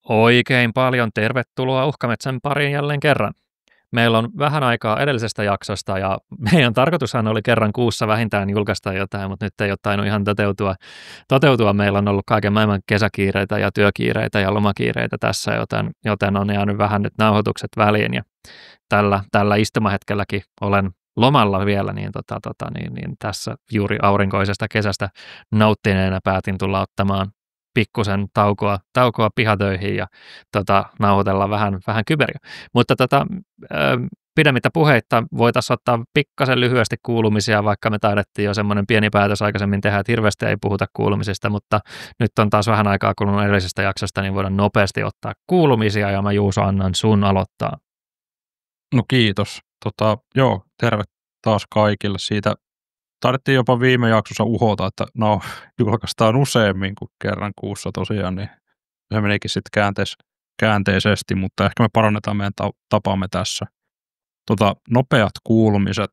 Oikein paljon tervetuloa Uhkametsän pariin jälleen kerran. Meillä on vähän aikaa edellisestä jaksosta ja meidän tarkoitushan oli kerran kuussa vähintään julkaista jotain, mutta nyt ei ole tainnut ihan toteutua. Meillä on ollut kaiken maailman kesäkiireitä ja työkiireitä ja lomakiireitä tässä, joten on jäänyt vähän nyt nauhoitukset väliin ja tällä istumahetkelläkin olen lomalla vielä, niin tässä juuri aurinkoisesta kesästä nauttineena päätin tulla ottamaan pikkusen taukoa pihatöihin ja nauhoitella vähän kyberiä. Mutta pidemmittä puheitta voitaisiin ottaa pikkasen lyhyesti kuulumisia, vaikka me taidettiin jo semmoinen pieni päätös aikaisemmin tehdä, että hirveästi ei puhuta kuulumisista, mutta nyt on taas vähän aikaa kulunut edellisestä jaksosta, niin voidaan nopeasti ottaa kuulumisia ja mä Juuso annan sun aloittaa. No kiitos. Joo, terve taas kaikille. Siitä taidettiin jopa viime jaksossa uhota, että julkaistaan useammin kuin kerran kuussa tosiaan, niin se menikin sitten käänteisesti, mutta ehkä me parannetaan meidän tapamme tässä. Nopeat kuulumiset.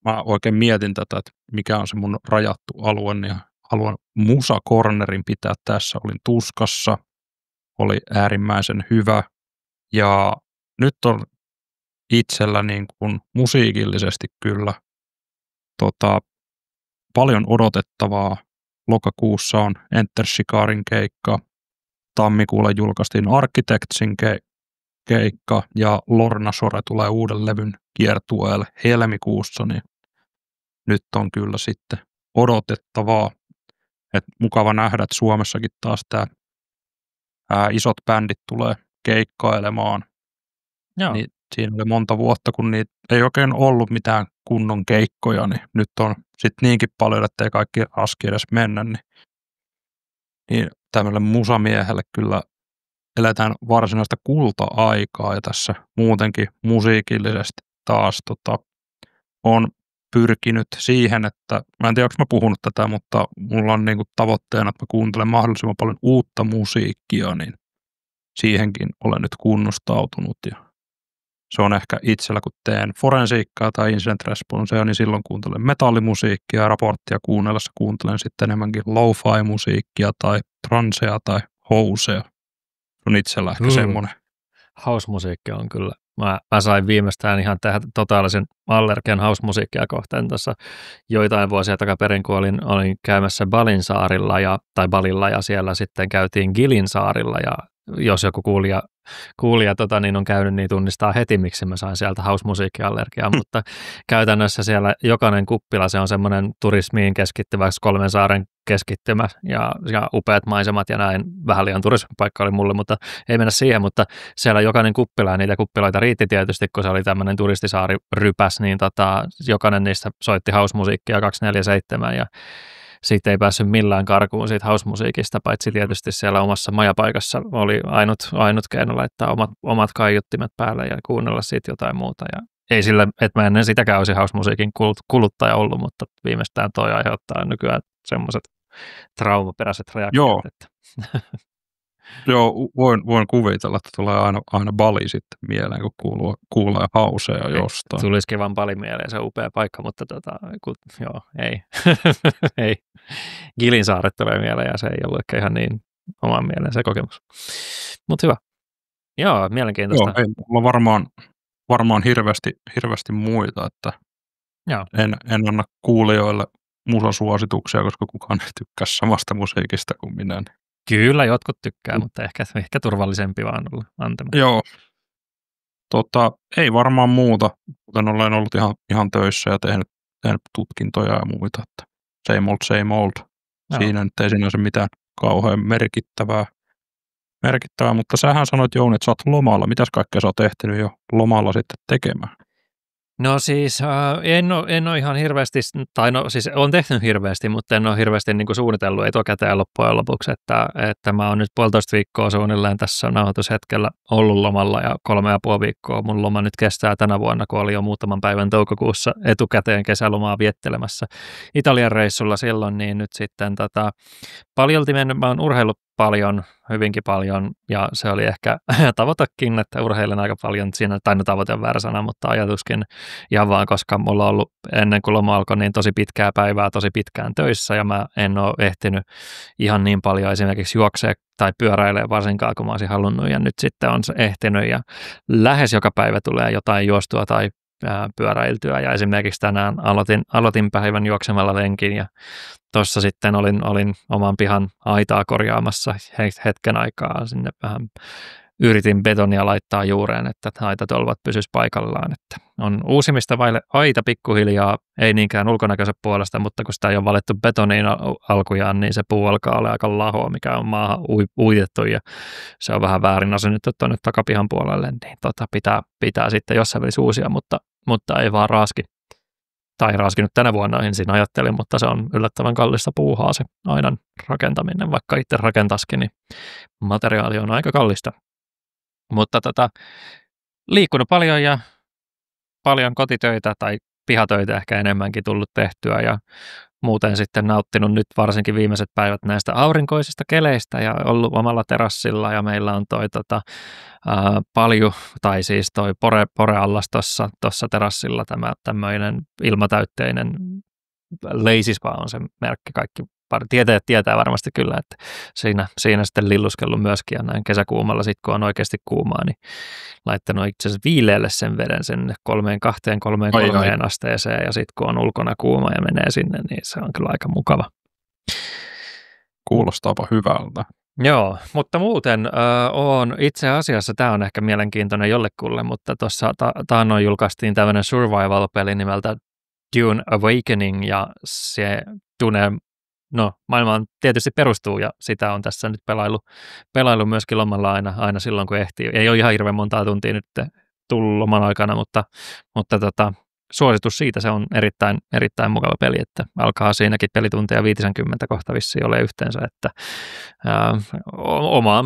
Mä oikein mietin tätä, että mikä on se mun rajattu alue, niin haluan musakornerin pitää tässä. Olin tuskassa, oli äärimmäisen hyvä ja nyt on itsellä niin kuin musiikillisesti kyllä paljon odotettavaa. Lokakuussa on Enter Shikarin keikka, tammikuulla julkaistiin Architectsin keikka ja Lorna Shore tulee uuden levyn kiertueelle helmikuussa, niin nyt on kyllä sitten odotettavaa. Et mukava nähdä, että Suomessakin taas tämä isot bändit tulee keikkailemaan. Joo. Niin siinä oli monta vuotta, kun niitä ei oikein ollut mitään kunnon keikkoja, niin nyt on sitten niinkin paljon, että ei kaikki aski edes mennä. Niin tämmölle musamiehelle kyllä eletään varsinaista kulta-aikaa ja tässä muutenkin musiikillisesti taas on pyrkinyt siihen, että mä en tiedä, onko mä puhunut tätä, mutta mulla on niinku tavoitteena, että mä kuuntelen mahdollisimman paljon uutta musiikkia, niin siihenkin olen nyt kunnostautunut ja se on ehkä itsellä, kun teen forensiikkaa tai incident responsea, niin silloin kuuntelen metallimusiikkia ja raporttia kuunnellessa kuuntelen sitten enemmänkin lo-fi-musiikkia tai transea tai housea. Se on itsellä ehkä semmoinen. House-musiikki on kyllä. Mä sain viimeistään ihan tehdä totaalisen allergian house-musiikkia kohtaan tuossa joitain vuosia takaperin, kun olin käymässä Balilla ja siellä sitten käytiin Gilinsaarilla ja jos joku kuulija niin on käynyt, niin tunnistaa heti, miksi mä sain sieltä house-musiikkiallergiaa, mutta käytännössä siellä jokainen kuppila, se on semmoinen turismiin keskittyvä 3 saaren keskittymä ja upeat maisemat ja näin, vähän liian turismipaikka oli mulle, mutta ei mennä siihen, mutta siellä jokainen kuppila ja niitä kuppiloita riitti tietysti, kun se oli tämmöinen turistisaari rypäs, niin jokainen niistä soitti house-musiikkia 24/7 ja siitä ei päässyt millään karkuun siitä house-musiikista, paitsi tietysti siellä omassa majapaikassa oli ainut keino laittaa omat kaiuttimet päälle ja kuunnella siitä jotain muuta. Ja ei sillä, että mä ennen sitäkään olisi house-musiikin kuluttaja ollut, mutta viimeistään toi aiheuttaa nykyään semmoiset traumaperäiset reaktiot. Joo. Joo, voin kuvitella, että tulee aina Bali sitten mieleen, kun kuulee hausea jostain. Tulisikin vaan Bali mieleen, se on upea paikka, mutta joo, ei. ei. Gilinsaaret tulee mieleen ja se ei ollut ehkä ihan niin oman mieleen se kokemus. Mutta hyvä. Joo, mielenkiintoista. Joo, ei mulla varmaan hirveästi muita, että joo. En anna kuulijoille musasuosituksia, koska kukaan ei tykkää samasta musiikista kuin minä. Kyllä jotkut tykkää, mutta ehkä turvallisempi vaan olla antamaan. Joo. Ei varmaan muuta, kuten olen ollut ihan töissä ja tehnyt tutkintoja ja muita. Että same old. Joo. Siinä nyt ei sinänsä mitään kauhean merkittävää, mutta sähän sanoit, Jouni, että sä oot lomalla. Mitäs kaikkea sä oot ehtinyt jo lomalla sitten tekemään? No siis en ole ihan hirveästi, tai no siis olen tehnyt hirveästi, mutta en ole hirveästi niin kuin suunnitellut etukäteen loppujen lopuksi, että mä oon nyt 1,5 viikkoa suunnilleen tässä nauhoitushetkellä ollut lomalla ja 3,5 viikkoa mun loma nyt kestää tänä vuonna, kun oli jo muutaman päivän toukokuussa etukäteen kesälomaa viettelemässä Italian reissulla silloin, niin nyt sitten paljolti mä oon urheillut paljon, hyvinkin paljon, ja se oli ehkä tavoitekin, että urheilen aika paljon siinä, tai tavoite on väärä sana, mutta ajatuskin ihan vaan, koska mulla on ollut ennen kuin loma alkoi niin tosi pitkää päivää, tosi pitkään töissä, ja mä en ole ehtinyt ihan niin paljon esimerkiksi juoksea tai pyöräilee varsinkaan, kun mä olisin halunnut, ja nyt sitten on se ehtinyt, ja lähes joka päivä tulee jotain juostua tai pyöräiltyä, ja esimerkiksi tänään aloitin päivän juoksemalla lenkin, ja tuossa sitten olin oman pihan aitaa korjaamassa hetken aikaa, sinne vähän yritin betonia laittaa juureen, että aitatolvat pysyisi paikallaan, että on uusimista vaille aita pikkuhiljaa, ei niinkään ulkonäköisen puolesta, mutta kun sitä ei ole valittu betoniin alkujaan, niin se puu alkaa olla aika lahoa, mikä on maahan uitettu, ja se on vähän väärin asennettu tuonne takapihan puolelle, niin pitää sitten jossain välissä uusia, mutta ei vaan raaski. Tai raaskinut tänä vuonna ensin ajattelin, mutta se on yllättävän kallista puuhaa se aidan rakentaminen, vaikka itse rakentaskin, niin materiaali on aika kallista. Mutta liikkunut paljon ja paljon kotitöitä tai pihatöitä ehkä enemmänkin tullut tehtyä ja muuten sitten nauttinut nyt varsinkin viimeiset päivät näistä aurinkoisista keleistä ja ollut omalla terassilla ja meillä on toi poreallas tuossa terassilla tämä tämmöinen ilmatäytteinen Lazy Spa on se merkki, kaikki tietää varmasti kyllä, että siinä sitten lilluskellut myöskin ja näin kesäkuumalla sitten kun on oikeasti kuumaa, niin laittanut itse asiassa viileelle sen veden sen 3 asteeseen ja sitten kun on ulkona kuuma ja menee sinne, niin se on kyllä aika mukava. Kuulostaapa hyvältä. Joo, mutta muuten on itse asiassa, tämä on ehkä mielenkiintoinen jollekulle, mutta tuossa taannoin julkaistiin tämmöinen survival-peli nimeltä Dune Awakening ja se Dune, maailmaan tietysti perustuu ja sitä on tässä nyt pelailu myöskin lomalla aina silloin kun ehtii. Ei ole ihan hirveän montaa tuntia nyt tullut loman aikana, mutta suositus siitä, se on erittäin mukava peli, että alkaa siinäkin pelitunteja 50 kohta vissiin ole yhteensä, että omaan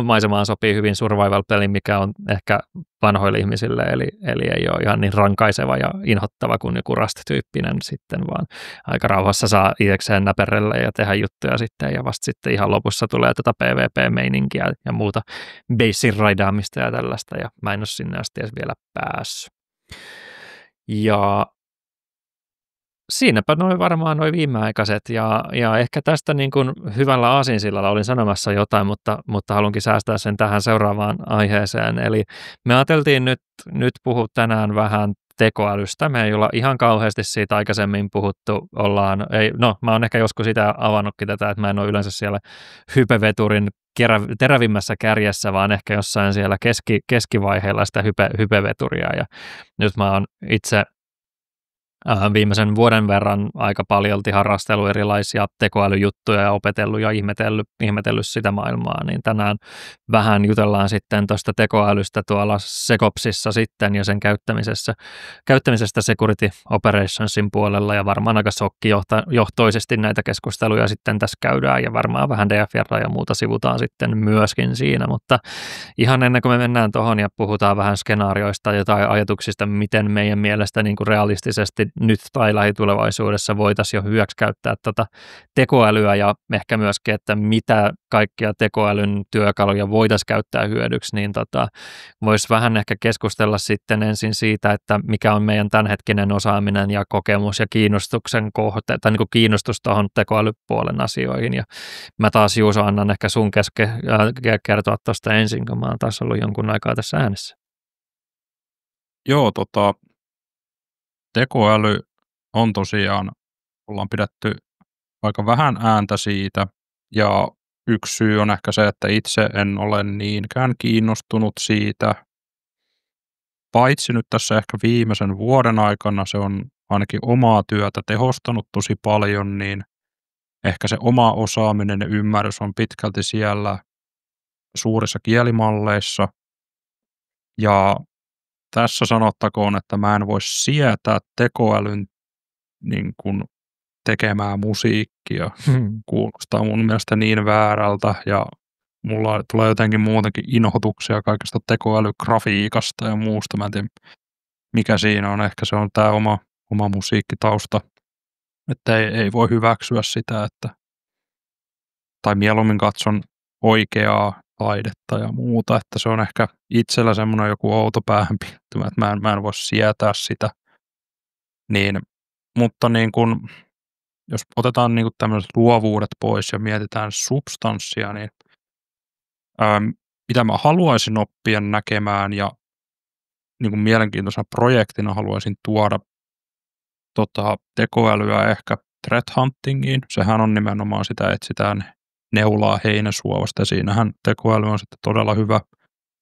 maisemaan sopii hyvin survival-peli, mikä on ehkä vanhoille ihmisille, eli ei ole ihan niin rankaiseva ja inhottava kuin joku Rust-tyyppinen sitten, vaan aika rauhassa saa itsekseen näperrellä ja tehdä juttuja sitten, ja vasta sitten ihan lopussa tulee tätä PvP-meininkiä ja muuta basin raidaamista ja tällaista, ja mä en ole sinne asti edes vielä päässyt. Ja siinäpä varmaan viimeaikaiset ja ehkä tästä niin kuin hyvällä aasinsillalla olin sanomassa jotain, mutta haluankin säästää sen tähän seuraavaan aiheeseen. Eli me ajateltiin nyt puhua tänään vähän tekoälystä. Me ei olla ihan kauheasti siitä aikaisemmin puhuttu. Mä oon ehkä joskus sitä avannutkin tätä, että mä en ole yleensä siellä hypeveturin terävimmässä kärjessä, vaan ehkä jossain siellä keskivaiheella sitä hypeveturia. Ja nyt mä oon itse viimeisen vuoden verran aika paljolti harrastellut erilaisia tekoälyjuttuja ja opetellut ja ihmetellyt sitä maailmaa, niin tänään vähän jutellaan sitten tuosta tekoälystä tuolla Secopsissa sitten ja sen käyttämisestä Security Operationsin puolella ja varmaan aika shokkijohtoisesti näitä keskusteluja sitten tässä käydään ja varmaan vähän DFR ja muuta sivutaan sitten myöskin siinä, mutta ihan ennen kuin me mennään tuohon ja puhutaan vähän skenaarioista ja tai ajatuksista, miten meidän mielestä niin kuin realistisesti nyt tai lähitulevaisuudessa voitaisiin jo hyväksikäyttää tekoälyä ja ehkä myöskin, että mitä kaikkia tekoälyn työkaluja voitaisiin käyttää hyödyksi, niin voisi vähän ehkä keskustella sitten ensin siitä, että mikä on meidän tämänhetkinen osaaminen ja kokemus ja kiinnostuksen kohte, tai niin kuin kiinnostus tuohon tekoälypuolen asioihin. Ja mä taas Juuso annan ehkä sun kertoa tuosta ensin, kun mä oon taas ollut jonkun aikaa tässä äänessä. Joo, tekoäly on tosiaan, ollaan pidetty aika vähän ääntä siitä, ja yksi syy on ehkä se, että itse en ole niinkään kiinnostunut siitä, paitsi nyt tässä ehkä viimeisen vuoden aikana se on ainakin omaa työtä tehostanut tosi paljon, niin ehkä se oma osaaminen ja ymmärrys on pitkälti siellä suurissa kielimalleissa, ja tässä sanottakoon, että mä en voi sietää tekoälyn niin kuin tekemää musiikkia. Kuulostaa mun mielestä niin väärältä ja mulla tulee jotenkin muutenkin inhotuksia kaikesta tekoälygrafiikasta ja muusta. Mä en tiedä, mikä siinä on. Ehkä se on tää oma musiikkitausta, että ei voi hyväksyä sitä, että tai mieluummin katson oikeaa taidetta ja muuta, että se on ehkä itsellä semmoinen joku outo päähänpinttymä, että mä en voi sietää sitä. Niin, mutta niin kun, jos otetaan niin kun tämmöiset luovuudet pois ja mietitään substanssia, niin mitä mä haluaisin oppia näkemään ja niin kun mielenkiintoisena projektina haluaisin tuoda tekoälyä ehkä threat huntingiin. Sehän on nimenomaan sitä, etsitään neulaa heinäsuovasta ja siinähän tekoäly on sitten todella hyvä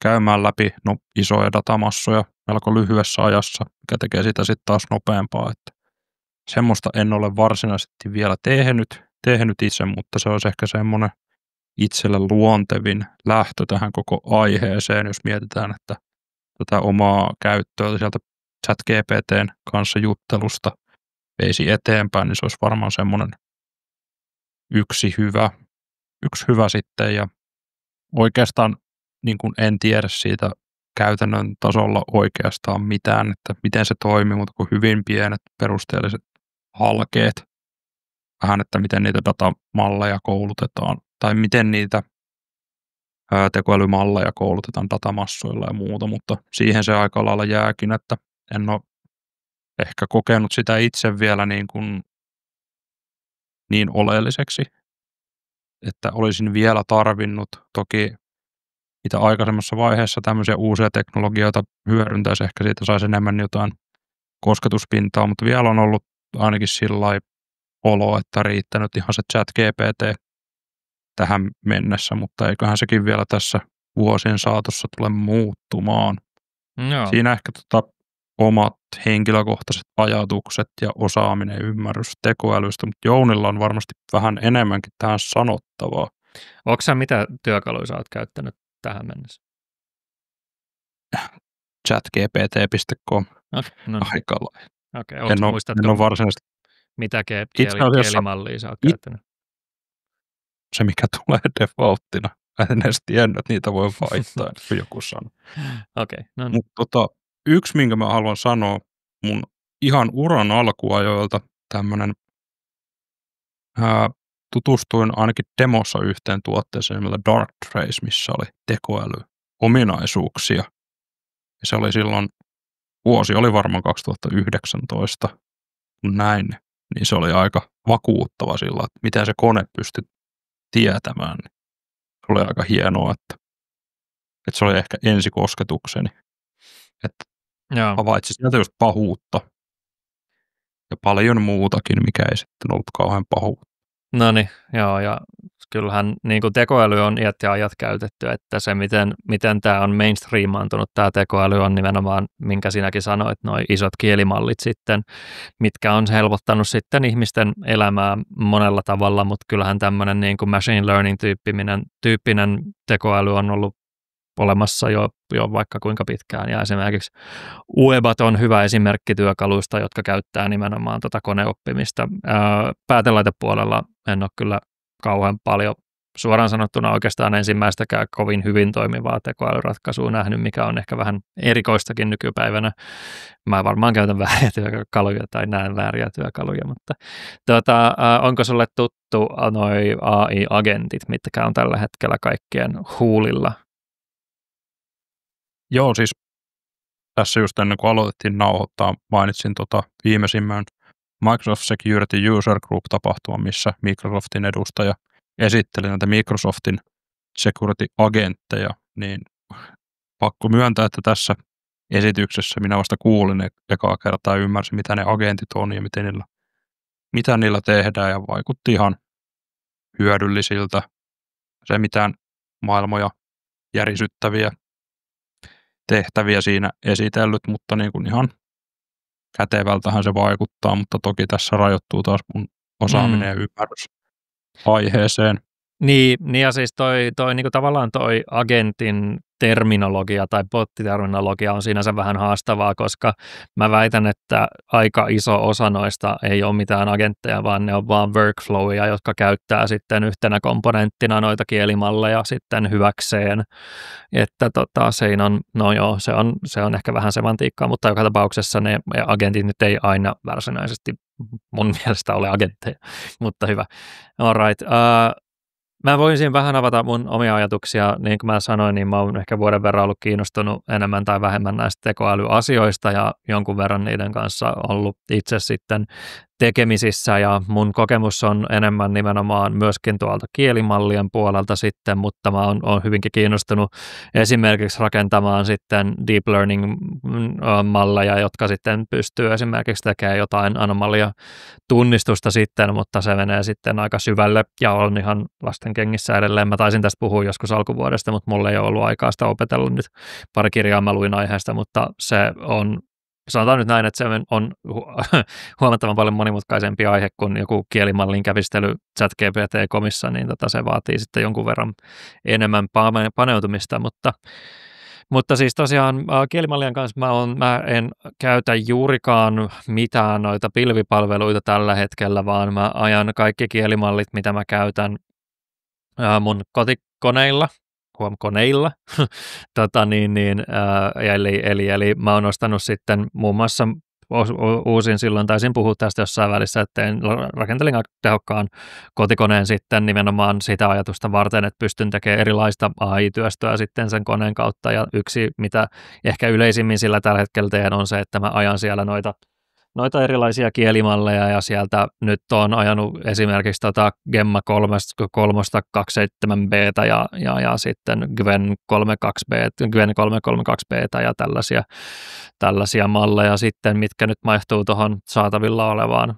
käymään läpi isoja datamassoja melko lyhyessä ajassa, mikä tekee sitä sitten taas nopeampaa. Että semmoista en ole varsinaisesti vielä tehnyt itse, mutta se olisi ehkä semmoinen itselle luontevin lähtö tähän koko aiheeseen, jos mietitään, että tätä omaa käyttöä sieltä ChatGPT:n kanssa juttelusta veisi eteenpäin, niin se olisi varmaan semmoinen yksi hyvä sitten. Ja oikeastaan niin kuin en tiedä siitä käytännön tasolla oikeastaan mitään, että miten se toimii, mutta kuin hyvin pienet perusteelliset halkeet. Vähän, että miten niitä datamalleja koulutetaan tai miten niitä tekoälymalleja koulutetaan datamassoilla ja muuta, mutta siihen se aika lailla jääkin, että en ole ehkä kokenut sitä itse vielä niin oleelliseksi, että olisin vielä tarvinnut toki mitä aikaisemmassa vaiheessa tämmöisiä uusia teknologioita hyödyntäisi, ehkä siitä saisi enemmän jotain kosketuspintaa, mutta vielä on ollut ainakin sillä olo, että riittänyt ihan se ChatGPT tähän mennessä, mutta eiköhän sekin vielä tässä vuosien saatossa tule muuttumaan. No. Siinä ehkä omat henkilökohtaiset ajatukset ja osaaminen ja ymmärrys tekoälystä, mutta Jounilla on varmasti vähän enemmänkin tähän sanottavaa. Onko sä mitä työkaluja sä oot käyttänyt tähän mennessä? Chatgpt.com. Okay, no. Aika lailla. Okay, en ole varsinaisesti. Mitä kielimallia sä oot käyttänyt? Se, mikä tulee defaulttina. En edes tiennyt, että niitä voi vaihtaa, kun joku sanoo. Okay, no niin. Mutta yksi, minkä mä haluan sanoa mun ihan uran alkuajoilta, tämmöinen tutustuin ainakin demossa yhteen tuotteeseen nimellä Darktrace, missä oli tekoälyominaisuuksia. Ja se oli silloin, vuosi oli varmaan 2019, kun näin, niin se oli aika vakuuttava sillä, että miten se kone pystyi tietämään. Se oli aika hienoa, että se oli ehkä ensikosketukseni. Että havaitsi sieltä just pahuutta ja paljon muutakin, mikä ei sitten ollut kauhean pahuutta. No niin, joo, ja kyllähän niin kuin tekoäly on iät ja ajat käytetty, että se miten tämä on mainstreamaantunut, tämä tekoäly on nimenomaan, minkä sinäkin sanoit, noi isot kielimallit sitten, mitkä on helpottanut sitten ihmisten elämää monella tavalla, mutta kyllähän tämmöinen niin kuin machine learning tyyppinen tekoäly on ollut olemassa jo vaikka kuinka pitkään, ja esimerkiksi Uebat on hyvä esimerkki työkaluista, jotka käyttää nimenomaan koneoppimista. Päätelaitepuolella en ole kyllä kauhean paljon suoraan sanottuna oikeastaan ensimmäistäkään kovin hyvin toimivaa tekoälyratkaisua nähnyt, mikä on ehkä vähän erikoistakin nykypäivänä. Mä varmaan käytän vääriä työkaluja tai näen vääriä työkaluja, mutta onko sulle tuttu noi AI-agentit, mitkä on tällä hetkellä kaikkien huulilla? Joo, siis tässä just ennen kuin aloitettiin nauhoittaa, mainitsin viimeisimmän Microsoft Security User Group-tapahtuman, missä Microsoftin edustaja esitteli näitä Microsoftin security-agentteja, niin pakko myöntää, että tässä esityksessä minä vasta kuulin ekaa kertaa ja ymmärsin, mitä ne agentit on ja mitä niillä tehdään, ja vaikutti ihan hyödyllisiltä. Se mitään maailmoja järisyttäviä tehtäviä siinä esitellyt, mutta niin kuin ihan kätevältähän se vaikuttaa, mutta toki tässä rajoittuu taas mun osaaminen ja ymmärrys aiheeseen. Niin ja siis toi niin kuin tavallaan toi agentin terminologia tai bottiterminologia on sinänsä vähän haastavaa, koska mä väitän, että aika iso osa noista ei ole mitään agentteja, vaan ne on vaan workflowia, jotka käyttää sitten yhtenä komponenttina noita kielimalleja sitten hyväkseen, että siinä on, no joo, se on ehkä vähän semantiikkaa, mutta joka tapauksessa ne agentit nyt ei aina varsinaisesti mun mielestä ole agentteja, mutta hyvä. All right. Mä voisin vähän avata mun omia ajatuksia. Niin kuin mä sanoin, niin mä oon ehkä vuoden verran ollut kiinnostunut enemmän tai vähemmän näistä tekoälyasioista ja jonkun verran niiden kanssa ollut itse sitten tekemisissä, ja mun kokemus on enemmän nimenomaan myöskin tuolta kielimallien puolelta sitten, mutta mä oon hyvinkin kiinnostunut esimerkiksi rakentamaan sitten deep learning-malleja, jotka sitten pystyy esimerkiksi tekemään jotain anomalia tunnistusta sitten, mutta se menee sitten aika syvälle ja on ihan lasten kengissä edelleen. Mä taisin tästä puhua joskus alkuvuodesta, mutta mulla ei ole ollut aikaa sitä opetella nyt. Pari kirjaa mä luin aiheesta, mutta se on, sanotaan nyt näin, että se on huomattavan paljon monimutkaisempi aihe kuin joku kielimallin kävistely ChatGPT-komissa, niin se vaatii sitten jonkun verran enemmän paneutumista, mutta siis tosiaan kielimallien kanssa mä en käytä juurikaan mitään noita pilvipalveluita tällä hetkellä, vaan mä ajan kaikki kielimallit, mitä mä käytän mun kotikoneilla, koneilla, eli mä oon ostanut sitten muun muassa uusin silloin, taisin puhua tästä jossain välissä, että rakentelin aika tehokkaan kotikoneen sitten nimenomaan sitä ajatusta varten, että pystyn tekemään erilaista AI-työstöä sitten sen koneen kautta, ja yksi, mitä ehkä yleisimmin sillä tällä hetkellä teen, on se, että mä ajan siellä noita erilaisia kielimalleja, ja sieltä nyt on ajanut esimerkiksi Gemma 3.27b ja sitten Gwen 332b ja tällaisia malleja sitten, mitkä nyt maihtuu tuohon saatavilla olevaan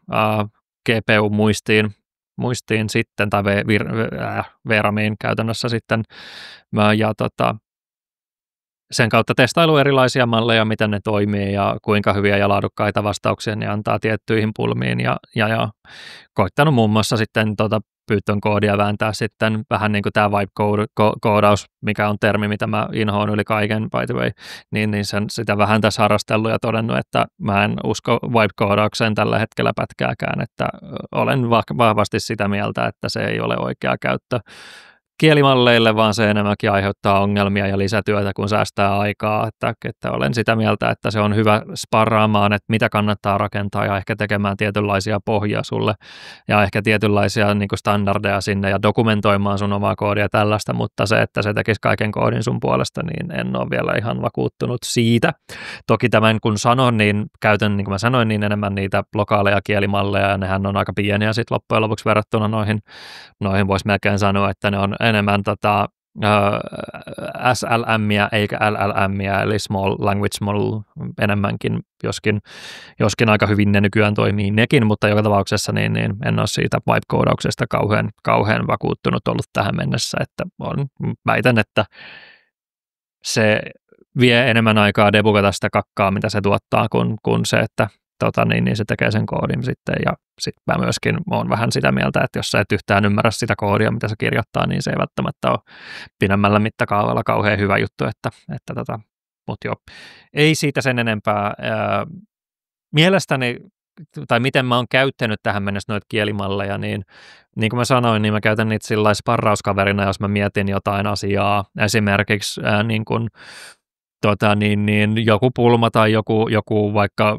GPU-muistiin sitten, tai VRAMiin käytännössä sitten, ja sen kautta testailu erilaisia malleja, miten ne toimii ja kuinka hyviä ja laadukkaita vastauksia ne antaa tiettyihin pulmiin, ja koittanut muun muassa sitten Python koodia vääntää sitten vähän niin kuin tämä vibe-koodaus, mikä on termi, mitä mä inhoon yli kaiken, by the way, niin sitä vähän tässä harrastellut ja todennut, että mä en usko vibe-koodaukseen tällä hetkellä pätkääkään, että olen vahvasti sitä mieltä, että se ei ole oikea käyttö kielimalleille, vaan se enemmänkin aiheuttaa ongelmia ja lisätyötä, kun säästää aikaa, että olen sitä mieltä, että se on hyvä sparraamaan, että mitä kannattaa rakentaa ja ehkä tekemään tietynlaisia pohjia sulle ja ehkä tietynlaisia niin kuin standardeja sinne ja dokumentoimaan sun omaa koodia tällaista, mutta se, että se tekisi kaiken koodin sun puolesta, niin en ole vielä ihan vakuuttunut siitä. Toki tämän kun sanon, niin käytän, niin kuin mä sanoin, niin enemmän niitä lokaaleja kielimalleja, ja nehän on aika pieniä sitten loppujen lopuksi verrattuna noihin voisi melkein sanoa, että ne on enemmän SLM:iä eikä LLM:iä, eli Small Language Model enemmänkin, joskin aika hyvin ne nykyään toimii nekin, mutta joka tapauksessa niin en ole siitä vibe-koodauksesta kauhean vakuuttunut ollut tähän mennessä, että väitän, että se vie enemmän aikaa debugata sitä kakkaa, mitä se tuottaa, kun se, että niin se tekee sen koodin sitten, ja sitten mä myöskin olen vähän sitä mieltä, että jos sä et yhtään ymmärrä sitä koodia, mitä se kirjoittaa, niin se ei välttämättä ole pidemmällä mittakaavalla kauhean hyvä juttu, mutta joo, ei siitä sen enempää. Mielestäni, tai miten mä oon käyttänyt tähän mennessä noita kielimalleja, niin kuin mä sanoin, niin mä käytän niitä sillä sparrauskaverina, jos mä mietin jotain asiaa, esimerkiksi joku pulma tai joku vaikka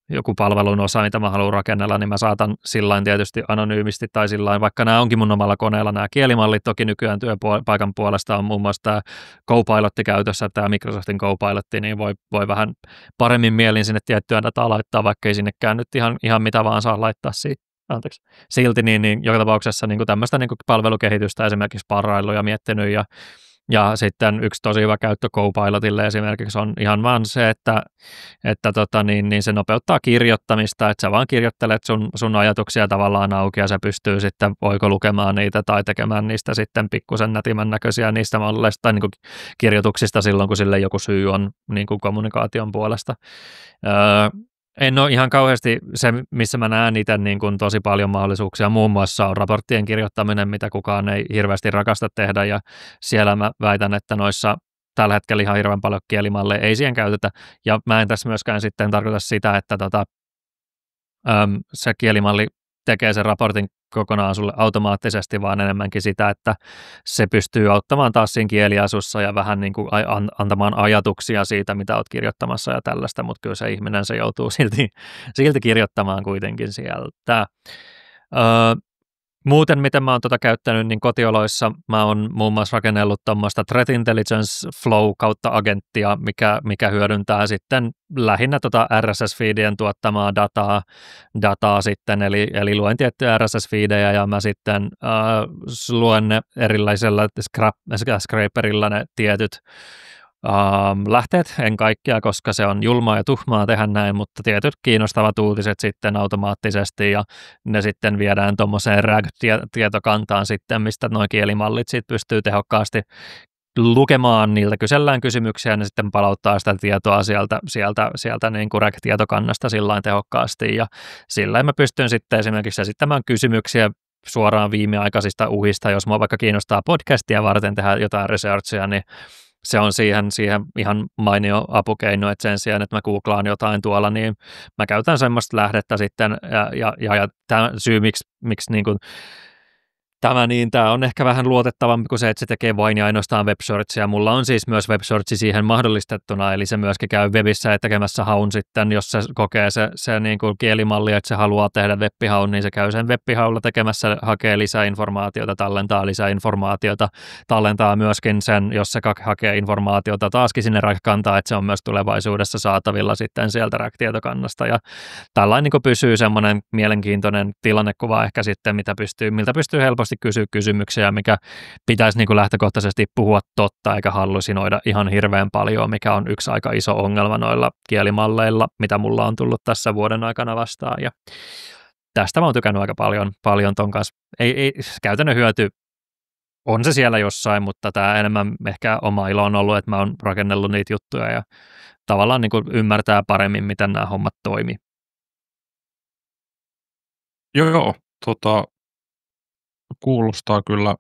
joku palvelun osa, mitä mä haluan rakennella, niin mä saatan sillain tietysti anonyymisti tai sillain, vaikka nämä onkin mun omalla koneella nämä kielimallit, toki nykyään työpaikan puolesta on muun muassa tämä Copilot käytössä, tämä Microsoftin Copilot, niin voi vähän paremmin mielin sinne tiettyä dataa laittaa, vaikka ei sinnekään nyt ihan mitä vaan saa laittaa silti, niin joka tapauksessa niin tämmöistä niin palvelukehitystä esimerkiksi parailu ja miettinyt, ja sitten yksi tosi hyvä käyttö Copilotille esimerkiksi on ihan vaan se, että se nopeuttaa kirjoittamista, että sä vaan kirjoittelet sun ajatuksia tavallaan auki, ja se pystyy sitten lukemaan niitä tai tekemään niistä sitten pikkusen nätimän näköisiä niistä malleista tai niin kirjoituksista silloin, kun sille joku syy on niin kuin kommunikaation puolesta. En ole ihan kauheasti se, missä mä näen itse niin kuin tosi paljon mahdollisuuksia. Muun muassa on raporttien kirjoittaminen, mitä kukaan ei hirveästi rakasta tehdä, ja siellä mä väitän, että noissa tällä hetkellä ihan hirveän paljon kielimalleja ei siihen käytetä, ja mä en tässä myöskään sitten tarkoita sitä, että se kielimalli tekee sen raportin kokonaan sulle automaattisesti, vaan enemmänkin sitä, että se pystyy auttamaan taas siinä kieliasussa ja vähän niin kuin antamaan ajatuksia siitä, mitä olet kirjoittamassa ja tällaista, mutta kyllä se ihminen se joutuu silti kirjoittamaan kuitenkin sieltä. Muuten, miten mä oon käyttänyt, niin kotioloissa mä oon muun muassa rakennellut tuommoista Threat Intelligence Flow kautta agenttia, mikä hyödyntää sitten lähinnä RSS-feedien tuottamaa dataa sitten, eli luen tiettyjä RSS-feedejä ja mä sitten luen ne erilaisella scraperilla ne tietyt lähteet, en kaikkia, koska se on julmaa ja tuhmaa tehdä näin, mutta tietyt kiinnostavat uutiset sitten automaattisesti ja ne sitten viedään tuommoiseen RAG-tietokantaan sitten, mistä nuo kielimallit sitten pystyy tehokkaasti lukemaan, niiltä kysellään kysymyksiä ja ne sitten palauttaa sitä tietoa sieltä niin kuin RAG-tietokannasta sillain tehokkaasti ja sillä mä pystyn sitten esimerkiksi esittämään kysymyksiä suoraan viimeaikaisista uhista, jos mua vaikka kiinnostaa podcastia varten tehdä jotain researchia, niin se on siihen ihan mainio apukeino, että sen sijaan, että mä googlaan jotain tuolla, niin mä käytän semmoista lähdettä sitten, ja tämä syy, miksi niin kuin tämä on ehkä vähän luotettavampi kuin se, että se tekee vain ja ainoastaan web-searchia. Mulla on siis myös web-searchi siihen mahdollistettuna, eli se myöskin käy webissä ja tekemässä haun sitten, jos se kokee se niin kuin kielimalli, että se haluaa tehdä web-haun, niin se käy sen web-haulla tekemässä, hakee lisäinformaatiota, tallentaa lisäinformaatiota, tallentaa myöskin sen, jos se hakee informaatiota taaskin sinne RAG-kantaan, että se on myös tulevaisuudessa saatavilla sitten sieltä RAG-tietokannasta, ja tällainen niin kuin pysyy semmoinen mielenkiintoinen tilannekuva ehkä sitten, miltä pystyy helposti kysyä kysymyksiä, mikä pitäisi niin kuin lähtökohtaisesti puhua totta eikä hallusinoida ihan hirveän paljon, mikä on yksi aika iso ongelma noilla kielimalleilla, mitä mulla on tullut tässä vuoden aikana vastaan. Ja tästä mä oon tykännyt aika paljon ton kanssa. Ei käytännön hyöty on se siellä jossain, mutta tämä enemmän ehkä oma ilo on ollut, että mä oon rakennellut niitä juttuja ja tavallaan niin kuin ymmärtää paremmin, miten nämä hommat toimii. Joo, kuulostaa kyllä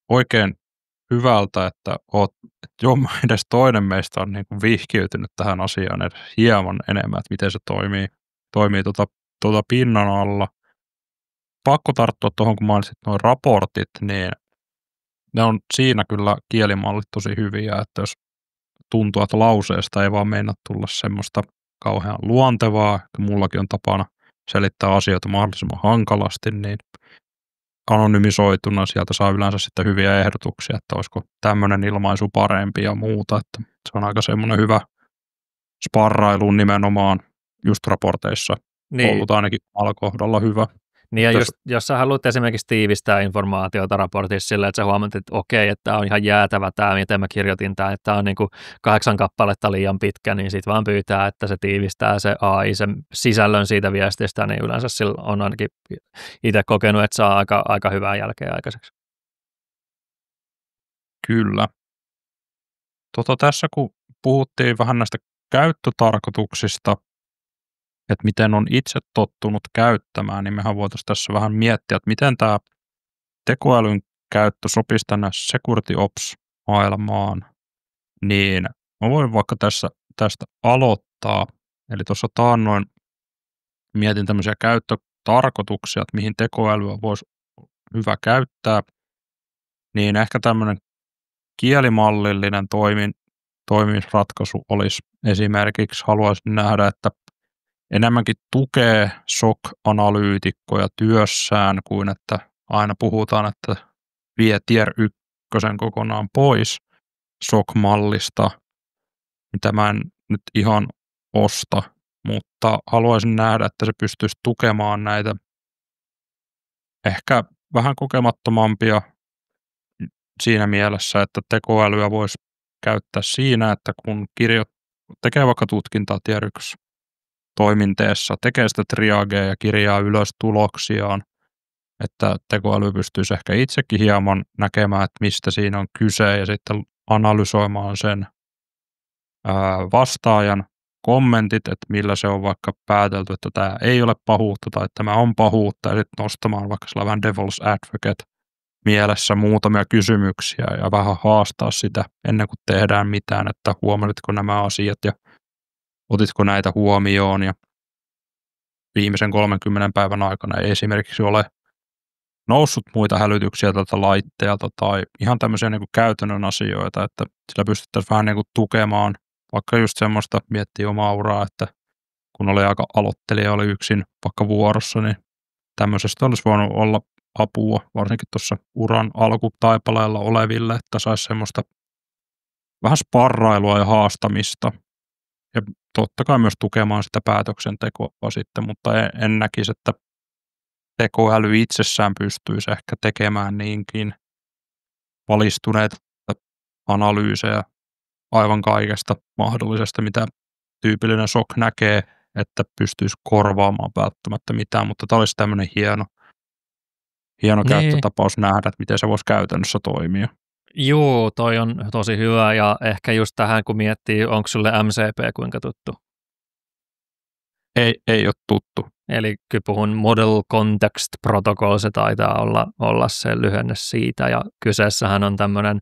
oikein hyvältä, että edes toinen meistä on niin kuin vihkiytynyt tähän asiaan edes hieman enemmän, että miten se toimii pinnan alla. Pakko tarttua tuohon, kun mainitsit nuo raportit, niin ne on siinä kyllä kielimallit tosi hyviä, että jos tuntuu, että lauseesta ei vaan meinaa tulla semmoista kauhean luontevaa, mullakin on tapana selittää asioita mahdollisimman hankalasti, niin anonymisoituna sieltä saa yleensä sitten hyviä ehdotuksia, että olisiko tämmöinen ilmaisu parempi ja muuta, että se on aika semmoinen hyvä sparrailu nimenomaan just raporteissa ollut ainakin alkohdalla hyvä. Niin ja jos sä haluat esimerkiksi tiivistää informaatiota raportissa sillä, että sä huomaat, että okei, että tämä on ihan jäätävä tämä, miten mä kirjoitin tämä, että tämä on niin kuin 8 kappaletta liian pitkä, niin sit vaan pyytää, että se tiivistää se AI, sen sisällön siitä viestistä, niin yleensä sillä on ainakin itse kokenut, että saa aika hyvää jälkeä aikaiseksi. Kyllä. Tässä kun puhuttiin vähän näistä käyttötarkoituksista, että miten on itse tottunut käyttämään, niin mehän voitaisiin tässä vähän miettiä, että miten tämä tekoälyn käyttö sopisi tänne Security Ops-maailmaan, niin mä voin vaikka tästä aloittaa. Eli tuossa taannoin mietin tämmöisiä käyttötarkoituksia, että mihin tekoälyä voisi hyvä käyttää, niin ehkä tämmöinen kielimallillinen toimimisratkaisu olisi esimerkiksi, haluaisin nähdä, että enemmänkin tukee SOC-analyytikkoja työssään kuin että aina puhutaan, että vie tier 1 kokonaan pois SOC-mallista, mitä mä en nyt ihan osta, mutta haluaisin nähdä, että se pystyisi tukemaan näitä ehkä vähän kokemattomampia siinä mielessä, että tekoälyä voisi käyttää siinä, että kun tekee vaikka tutkintaa tier 1 toiminteessa, tekee sitä triagea ja kirjaa ylös tuloksiaan, että tekoäly pystyisi ehkä itsekin hieman näkemään, että mistä siinä on kyse ja sitten analysoimaan sen vastaajan kommentit, että millä se on vaikka päätelty, että tämä ei ole pahuutta tai että tämä on pahuutta ja sitten nostamaan vaikka sellainen devil's advocate mielessä muutamia kysymyksiä ja vähän haastaa sitä ennen kuin tehdään mitään, että huomasitko nämä asiat ja otitko näitä huomioon ja viimeisen 30 päivän aikana ei esimerkiksi ole noussut muita hälytyksiä tältä laitteelta tai ihan tämmöisiä niin kuin käytännön asioita, että sillä pystyttäisiin vähän niin kuin tukemaan vaikka just semmoista, miettiä omaa uraa, että kun oli aika aloittelija, oli yksin vaikka vuorossa, niin tämmöisestä olisi voinut olla apua, varsinkin tuossa uran alkutaipaleella oleville, että saisi semmoista vähän sparrailua ja haastamista. Ja totta kai myös tukemaan sitä päätöksentekoa sitten, mutta en näkisi, että tekoäly itsessään pystyisi ehkä tekemään niinkin valistuneita analyysejä aivan kaikesta mahdollisesta, mitä tyypillinen SOC näkee, että pystyisi korvaamaan välttämättä mitään, mutta tämä olisi tämmöinen hieno käyttötapaus nähdä, että miten se voisi käytännössä toimia. Joo, toi on tosi hyvä ja ehkä just tähän kun miettii, onko sulle MCP kuinka tuttu? Ei ole tuttu. Eli kyllä puhun Model Context Protocol, se taitaa olla se lyhenne siitä ja kyseessähän on tämmöinen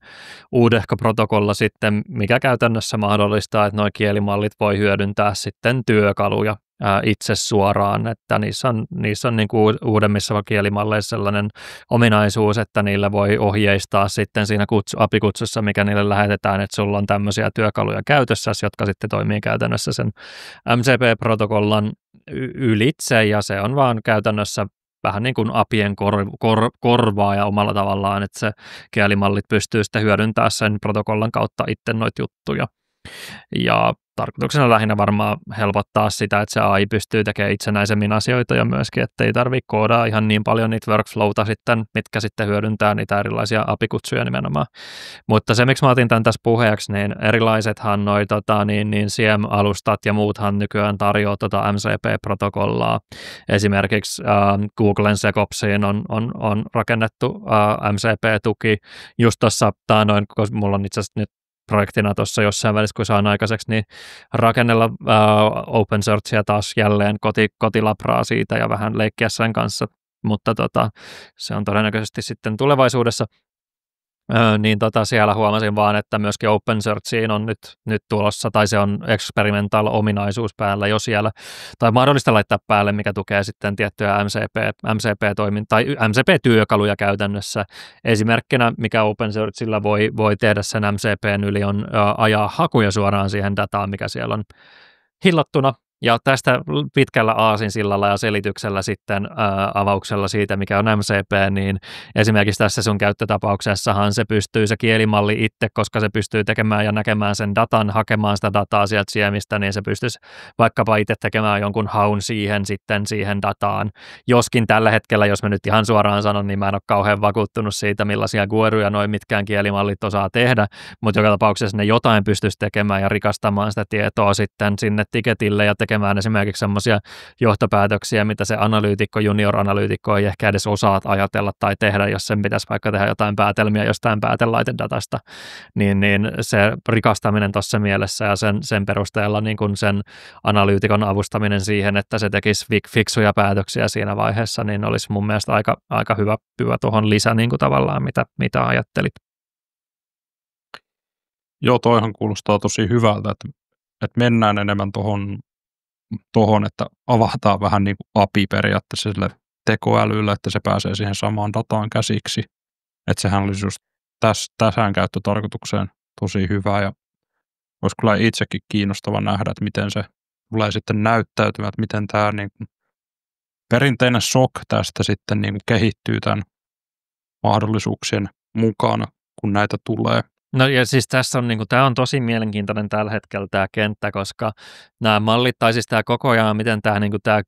uudehko protokolla sitten, mikä käytännössä mahdollistaa, että nuo kielimallit voi hyödyntää sitten työkaluja itse suoraan, että niissä on niin kuin uudemmissa kielimalleissa sellainen ominaisuus, että niillä voi ohjeistaa sitten siinä API-kutsussa, mikä niille lähetetään, että sulla on tämmöisiä työkaluja käytössä, jotka sitten toimii käytännössä sen MCP-protokollan ylitse, ja se on vaan käytännössä vähän niin kuin APIen korvaaja omalla tavallaan, että se kielimallit pystyy sitten hyödyntämään sen protokollan kautta itse noita juttuja. Ja tarkoituksena lähinnä varmaan helpottaa sitä, että se AI pystyy tekemään itsenäisemmin asioita ja myöskin, että ei tarvitse koodaa ihan niin paljon niitä workflowta sitten, mitkä sitten hyödyntää niitä erilaisia API-kutsuja nimenomaan. Mutta se, miksi mä otin tämän tässä puheeksi, niin erilaisethan noi CM-alustat ja muuthan nykyään tarjoaa MCP-protokollaa. Esimerkiksi Googlen SecOpsiin on rakennettu MCP-tuki. Just tuossa kun mulla on itse asiassa nyt projektina tuossa jossain välissä, kun saan aikaiseksi, niin rakennella OpenSearchia taas jälleen kotilabraa siitä ja vähän leikkiä sen kanssa, mutta se on todennäköisesti sitten tulevaisuudessa. Niin siellä huomasin vaan, että myöskin OpenSearchiin on nyt tulossa, tai se on experimental ominaisuus päällä jo siellä, tai mahdollista laittaa päälle, mikä tukee sitten tiettyjä MCP-toimintaa, tai MCP-työkaluja käytännössä. Esimerkkinä, mikä OpenSearchilla voi tehdä sen MCPn yli, on ajaa hakuja suoraan siihen dataan, mikä siellä on hillottuna. Ja tästä pitkällä aasinsillalla ja selityksellä sitten avauksella siitä, mikä on MCP, niin esimerkiksi tässä sun käyttötapauksessahan se pystyy se kielimalli itse, koska se pystyy tekemään ja näkemään sen datan, hakemaan sitä dataa sieltä siemistä, niin se pystyisi vaikkapa itse tekemään jonkun haun siihen dataan. Joskin tällä hetkellä, jos mä nyt ihan suoraan sanon, niin mä en ole kauhean vakuuttunut siitä, millaisia gueruja noin mitkään kielimallit osaa tehdä, mutta joka tapauksessa ne jotain pystyisi tekemään ja rikastamaan sitä tietoa sitten sinne tiketille ja tekemään esimerkiksi semmoisia johtopäätöksiä, mitä se analyytikko, junior-analyytikko ei ehkä edes osaa ajatella tai tehdä, jos sen pitäisi vaikka tehdä jotain päätelmiä jostain päätelaitedatasta, niin se rikastaminen tuossa mielessä ja sen perusteella niin kuin sen analyytikon avustaminen siihen, että se tekisi fiksuja päätöksiä siinä vaiheessa, niin olisi mun mielestä aika hyvä tuohon lisä niin kuin tavallaan, mitä ajattelit. Joo, toihan kuulostaa tosi hyvältä, että mennään enemmän tuohon, että avataan vähän niin kuin API periaatteessa sille tekoälylle, että se pääsee siihen samaan dataan käsiksi. Että sehän olisi just tähän käyttötarkoitukseen tosi hyvä ja olisi kyllä itsekin kiinnostava nähdä, että miten se tulee sitten näyttäytymään, että miten tämä niin kuin perinteinen SOC tästä sitten niin kuin kehittyy tämän mahdollisuuksien mukana, kun näitä tulee. No ja siis tässä on, tämä on tosi mielenkiintoinen tällä hetkellä tämä kenttä, koska nämä mallit, tai siis tämä koko ajan, miten tämä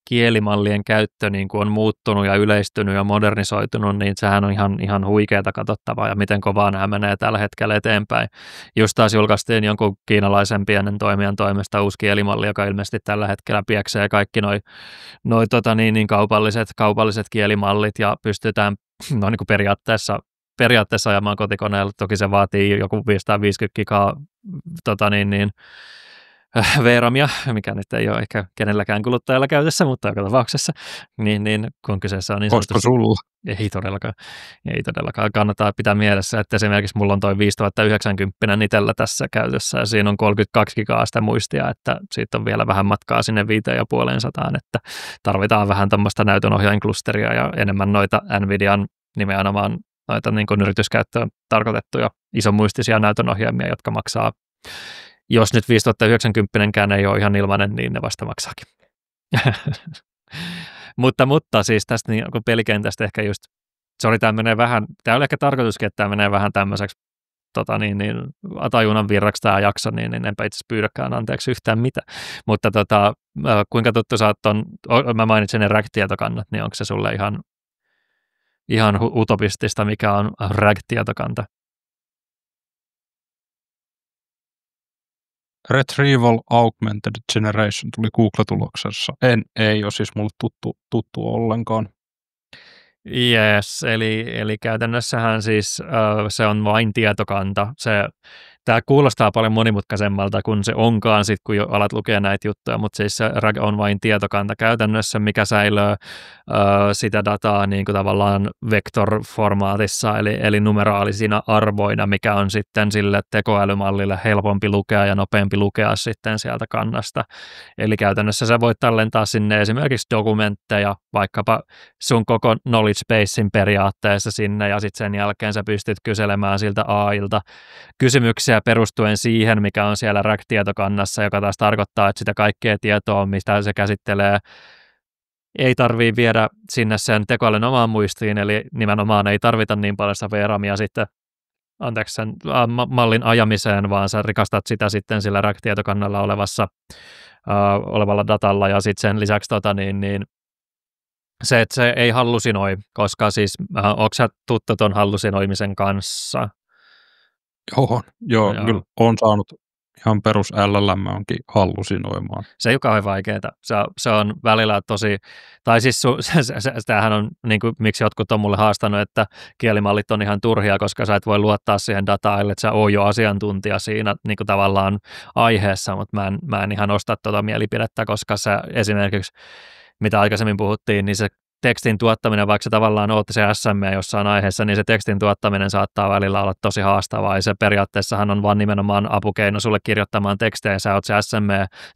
kielimallien käyttö on muuttunut ja yleistynyt ja modernisoitunut, niin sehän on ihan huikeata katsottavaa ja miten kovaa nämä menee tällä hetkellä eteenpäin. Just taas julkaistiin jonkun kiinalaisen pienen toimijan toimesta uusi kielimalli, joka ilmeisesti tällä hetkellä pieksee kaikki noi kaupalliset kielimallit ja pystytään periaatteessa ajamaan kotikoneella. Toki se vaatii joku 550 gigaa VRAMia, mikä nyt ei ole ehkä kenelläkään kuluttajalla käytössä, mutta joka tapauksessa, niin kun kyseessä on niin sanotusti... sulla? Ei todellakaan. Kannattaa pitää mielessä, että esimerkiksi mulla on toi 5090 itsellä tässä käytössä, ja siinä on 32 gigaa sitä muistia, että siitä on vielä vähän matkaa sinne 5500, että tarvitaan vähän tämmöistä näytönohjainklusteria ja enemmän noita NVIDIAn nimenomaan noita niin kuin yrityskäyttöön tarkoitettuja isomuistisia näytönohjaimia, jotka maksaa, jos nyt 5090-kään ei ole ihan ilmainen, niin ne vasta maksaakin. Mutta siis tästä niin, kun pelikentästä ehkä just, tämä oli ehkä tarkoituskin, että tämä menee vähän tämmöiseksi tajunnan virraksi tämä jakso, niin enpä itse asiassa pyydäkään anteeksi yhtään mitään. Mutta kuinka tuttu sä oot mä mainitsin ne RAG-tietokannat, niin onko se sulle ihan utopistista, mikä on RAG-tietokanta? Retrieval Augmented Generation tuli Google-tuloksessa. Ei ole siis mulle tuttu ollenkaan. Yes, eli käytännössähän siis se on vain tietokanta. Tämä kuulostaa paljon monimutkaisemmalta kuin se onkaan, sit kun jo alat lukea näitä juttuja, mutta siis se RAG on vain tietokanta käytännössä, mikä säilöö sitä dataa niin kuin tavallaan vektorformaatissa, eli numeraalisina arvoina, mikä on sitten sille tekoälymallille helpompi lukea ja nopeampi lukea sitten sieltä kannasta. Eli käytännössä sä voit tallentaa sinne esimerkiksi dokumentteja, vaikkapa sun koko knowledge basein periaatteessa sinne, ja sitten sen jälkeen sä pystyt kyselemään siltä AIlta kysymyksiä perustuen siihen, mikä on siellä RAG-tietokannassa, joka taas tarkoittaa, että sitä kaikkea tietoa, mitä se käsittelee, ei tarvitse viedä sinne sen tekoälyn omaan muistiin, eli nimenomaan ei tarvita niin paljon sitä VRAMia sitten, sen mallin ajamiseen, vaan sä rikastat sitä sitten sillä RAG-tietokannalla olevalla datalla, ja sitten sen lisäksi se, että se ei hallusinoi, koska siis onko sä tuttu ton hallusinoimisen kanssa? Joo, kyllä olen saanut ihan perus LLM onkin hallusinoimaan. Se ei ole kauhean vaikeaa. Se on välillä tosi, tai siis tämähän on, niin kuin, miksi jotkut on mulle haastanut, että kielimallit on ihan turhia, koska sä et voi luottaa siihen dataan, että sä oot jo asiantuntija siinä niin kuin tavallaan aiheessa, mutta mä en ihan osta tuota mielipidettä, koska se esimerkiksi, mitä aikaisemmin puhuttiin, niin se tekstin tuottaminen, vaikka se tavallaan oot se SM jossain aiheessa, niin se tekstin tuottaminen saattaa välillä olla tosi haastavaa, ja se periaatteessahan on vaan nimenomaan apukeino sulle kirjoittamaan tekstejä, sä oot se SM,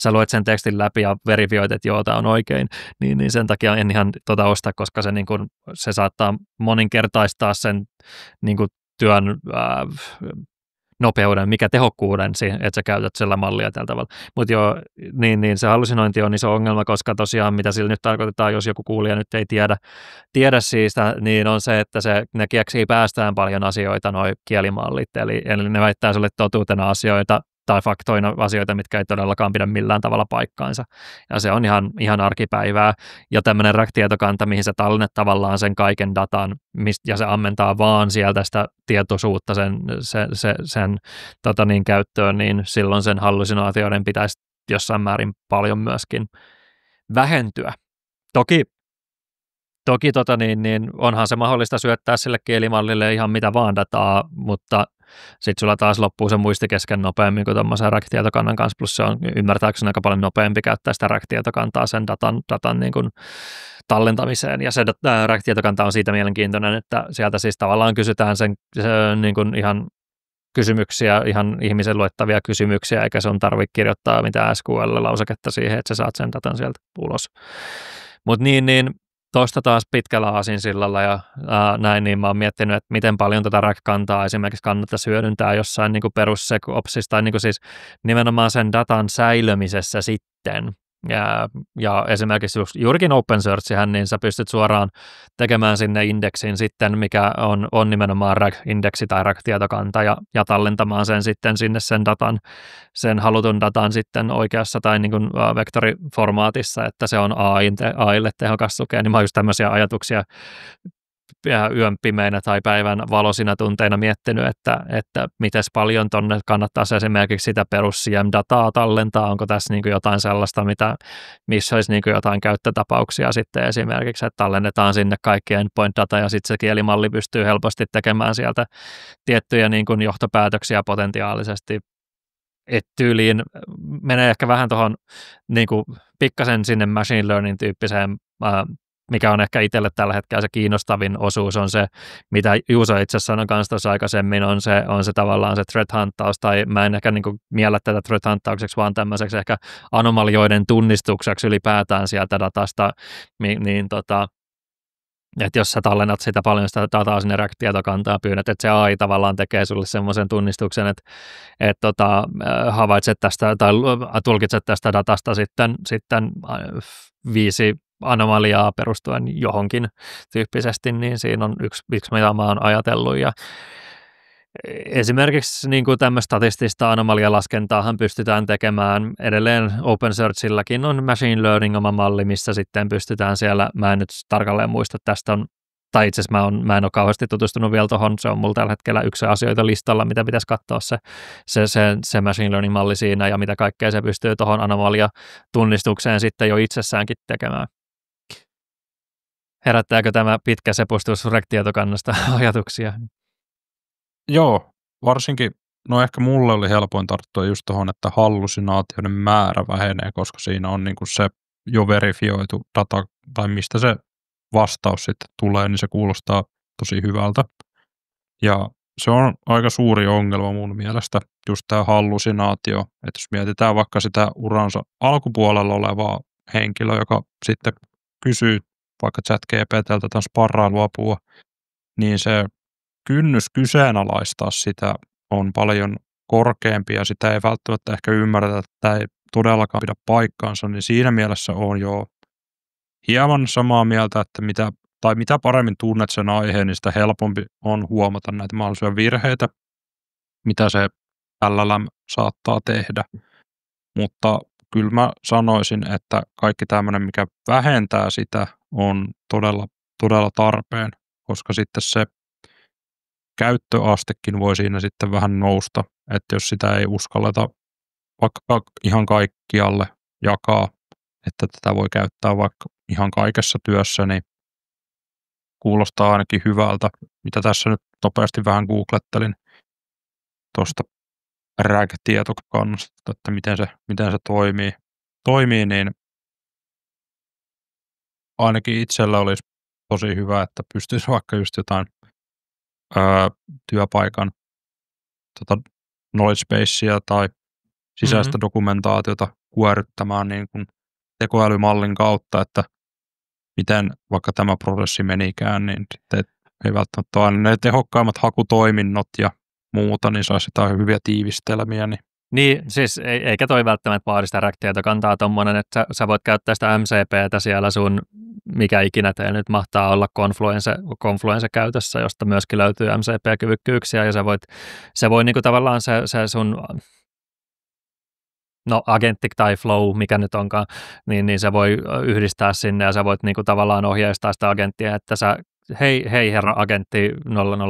sä luet sen tekstin läpi ja verifioit, että joo, tämä on oikein, niin sen takia en ihan osta, koska se, niin kun, se saattaa moninkertaistaa sen niin kun, työn nopeuden, mikä tehokkuuden, että sä käytät sillä mallia tällä tavalla. Mutta joo, niin se hallusinointi on iso ongelma, koska tosiaan mitä sillä nyt tarkoitetaan, jos joku kuulija nyt ei tiedä siitä, niin on se, että ne keksii päästään paljon asioita, noi kielimallit, eli ne väittää sulle totuutena asioita tai faktoina asioita, mitkä ei todellakaan pidä millään tavalla paikkaansa. Ja se on ihan arkipäivää. Ja tämmöinen RAG-tietokanta, mihin sä tallennet tavallaan sen kaiken datan, ja se ammentaa vaan sieltä sitä tietoisuutta sen käyttöön, niin silloin sen hallusinaatioiden pitäisi jossain määrin paljon myöskin vähentyä. Toki onhan se mahdollista syöttää sille kielimallille ihan mitä vaan dataa, mutta sitten sulla taas loppuu se muisti kesken nopeammin kuin tuommoisen RAG-tietokannan kanssa, plus se on ymmärtääkseni aika paljon nopeampi käyttää sitä RAG-tietokantaa sen datan niin kuin tallentamiseen, ja se RAG-tietokanta on siitä mielenkiintoinen, että sieltä siis tavallaan kysytään sen niin kuin ihan kysymyksiä, ihan ihmisen luettavia kysymyksiä, eikä sun tarvitse kirjoittaa mitään SQL-lauseketta siihen, että sä saat sen datan sieltä ulos. Mutta niin tuosta taas pitkällä aasinsillalla ja näin, niin mä oon miettinyt, että miten paljon tätä RAG-kantaa esimerkiksi kannattaisi hyödyntää jossain niin perusseopsissa tai niin siis nimenomaan sen datan säilömisessä sitten. Ja esimerkiksi juurikin OpenSearchihän, niin sä pystyt suoraan tekemään sinne indeksin sitten, mikä on nimenomaan RAG-indeksi tai RAG-tietokanta ja tallentamaan sen sitten sinne sen halutun datan sitten oikeassa tai niin kuin vektoriformaatissa, että se on AIlle tehokas lukea, niin mä oon just tämmöisiä ajatuksia yön pimeinä tai päivän valoisina tunteina miettinyt, että miten paljon tonne kannattaisi esimerkiksi sitä perus CM-dataa tallentaa, onko tässä niin kuin jotain sellaista, missä olisi niin kuin jotain käyttötapauksia sitten esimerkiksi, että tallennetaan sinne kaikki endpoint-data ja sitten se kielimalli pystyy helposti tekemään sieltä tiettyjä niin kuin johtopäätöksiä potentiaalisesti. Että tyyliin menee ehkä vähän tuohon niin kuin pikkasen sinne machine learning tyyppiseen mikä on ehkä itselle tällä hetkellä se kiinnostavin osuus, on se, mitä Juuso itse asiassa sanoi kanssa tuossa aikaisemmin, on se tavallaan se threat hunttaus, tai mä en ehkä niin kuin miellä tätä threat hunttaukseksi, vaan tämmöiseksi ehkä anomalioiden tunnistukseksi ylipäätään sieltä datasta, että jos sä tallennat sitä paljon sitä dataa sinne RAG-tietokantaa ja pyydät, että se AI tavallaan tekee sulle semmoisen tunnistuksen, että havaitset tästä tai tulkitset tästä datasta sitten 5 anomaliaa perustuen johonkin tyyppisesti, niin siinä on yksi mitä mä oon ajatellut. Ja esimerkiksi niin kuin tämmöistä statistista anomalialaskentaahan pystytään tekemään. Edelleen OpenSearchillakin on machine learning oma malli, missä sitten pystytään siellä, mä en nyt tarkalleen muista, tästä on, tai itse asiassa mä en ole kauheasti tutustunut vielä tuohon, se on mulla tällä hetkellä yksi asioita listalla, mitä pitäisi katsoa se machine learning malli siinä ja mitä kaikkea se pystyy tuohon anomalia-tunnistukseen sitten jo itsessäänkin tekemään. Herättääkö tämä pitkä sepustus REC-tietokannasta ajatuksia? Joo, varsinkin, no ehkä mulle oli helpoin tarttua just tuohon, että hallusinaatioiden määrä vähenee, koska siinä on niinku se jo verifioitu data, tai mistä se vastaus sitten tulee, niin se kuulostaa tosi hyvältä. Ja se on aika suuri ongelma mun mielestä, just tämä hallusinaatio, että jos mietitään vaikka sitä uransa alkupuolella olevaa henkilöä, joka sitten kysyy vaikka ChatGPT:ltä tämän sparrailuapua, niin se kynnys kyseenalaistaa sitä on paljon korkeampi ja sitä ei välttämättä ehkä ymmärretä, että tämä ei todellakaan pidä paikkaansa, niin siinä mielessä on jo hieman samaa mieltä, että mitä paremmin tunnet sen aiheen, niin sitä helpompi on huomata näitä mahdollisia virheitä, mitä se LLM saattaa tehdä. Mutta kyllä mä sanoisin, että kaikki tämmöinen, mikä vähentää sitä, on todella, todella tarpeen, koska sitten se käyttöastekin voi siinä sitten vähän nousta, että jos sitä ei uskalleta vaikka ihan kaikkialle jakaa, että tätä voi käyttää vaikka ihan kaikessa työssä, niin kuulostaa ainakin hyvältä. Mitä tässä nyt nopeasti vähän googlettelin tuosta RAG-tietokannasta, että miten se toimii, niin ainakin itsellä olisi tosi hyvä, että pystyisi vaikka just jotain työpaikan knowledge basea tai sisäistä dokumentaatiota kuorryttämään niin kuin tekoälymallin kautta, että miten vaikka tämä prosessi menikään, niin sitten ei välttämättä ole aina ne tehokkaimmat hakutoiminnot ja muuta, niin saisi jotain hyviä tiivistelmiä. Niin, siis eikä toi välttämättä vaadi sitä RAG-tietokantaa tommonen, että sä voit käyttää sitä MCPtä siellä sun, mikä ikinä teillä nyt mahtaa olla Confluence käytössä, josta myöskin löytyy MCP-kyvykkyyksiä, ja se voi niinku tavallaan se sun agentic tai flow, mikä nyt onkaan, niin se voi yhdistää sinne, ja sä voit niinku tavallaan ohjeistaa sitä agenttia, että hei herra agentti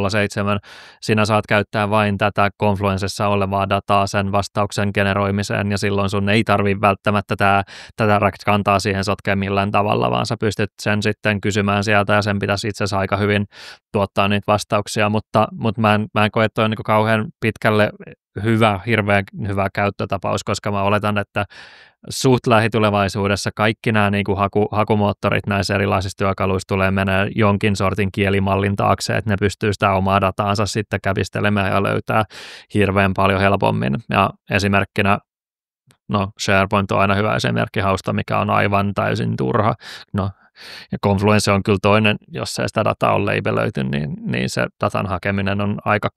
007, sinä saat käyttää vain tätä Confluencessa olevaa dataa sen vastauksen generoimiseen, ja silloin sun ei tarvitse välttämättä tätä RAG-kantaa siihen sotkea millään tavalla, vaan sä pystyt sen sitten kysymään sieltä, ja sen pitäisi itse asiassa aika hyvin tuottaa niitä vastauksia, mutta mä en koe, että on niin kauhean pitkälle hirveän hyvä käyttötapaus, koska mä oletan, että suht lähitulevaisuudessa kaikki nämä niin kuin hakumoottorit näissä erilaisissa työkaluissa tulee mennä jonkin sortin kielimallin taakse, että ne pystyy sitä omaa dataansa sitten käpistelemään ja löytää hirveän paljon helpommin. Ja esimerkkinä, SharePoint on aina hyvä esimerkki hausta, mikä on aivan täysin turha. Ja Confluence on kyllä toinen, jos ei sitä dataa ole labelöity, niin se datan hakeminen on aika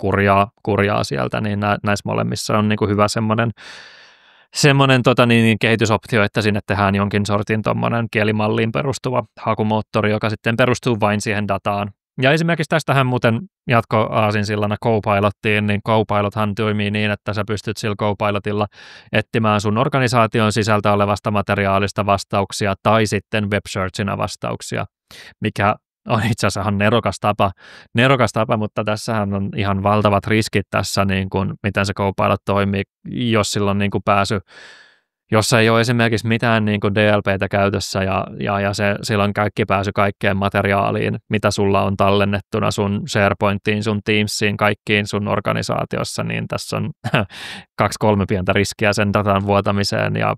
kurjaa sieltä, niin näissä molemmissa on niin kuin hyvä semmoinen kehitysoptio, että sinne tehdään jonkin sortin tuommoinen kielimalliin perustuva hakumoottori, joka sitten perustuu vain siihen dataan. Ja esimerkiksi tästähän muuten jatko-aasinsillana Copilottiin, niin Copilothan toimii niin, että sä pystyt sillä Copilotilla etsimään sun organisaation sisältä olevasta materiaalista vastauksia tai sitten web searchina vastauksia, mikä on itse asiassa ihan nerokas tapa, mutta tässähän on ihan valtavat riskit tässä, niin kuin, miten se Copilot toimii, jos sillä on niin kuin pääsy, jos ei ole esimerkiksi mitään niin kuin DLPtä käytössä ja sillä on kaikki pääsy kaikkeen materiaaliin, mitä sulla on tallennettuna sun SharePointiin, sun Teamsiin, kaikkiin sun organisaatiossa, niin tässä on 2-3 pientä riskiä sen datan vuotamiseen ja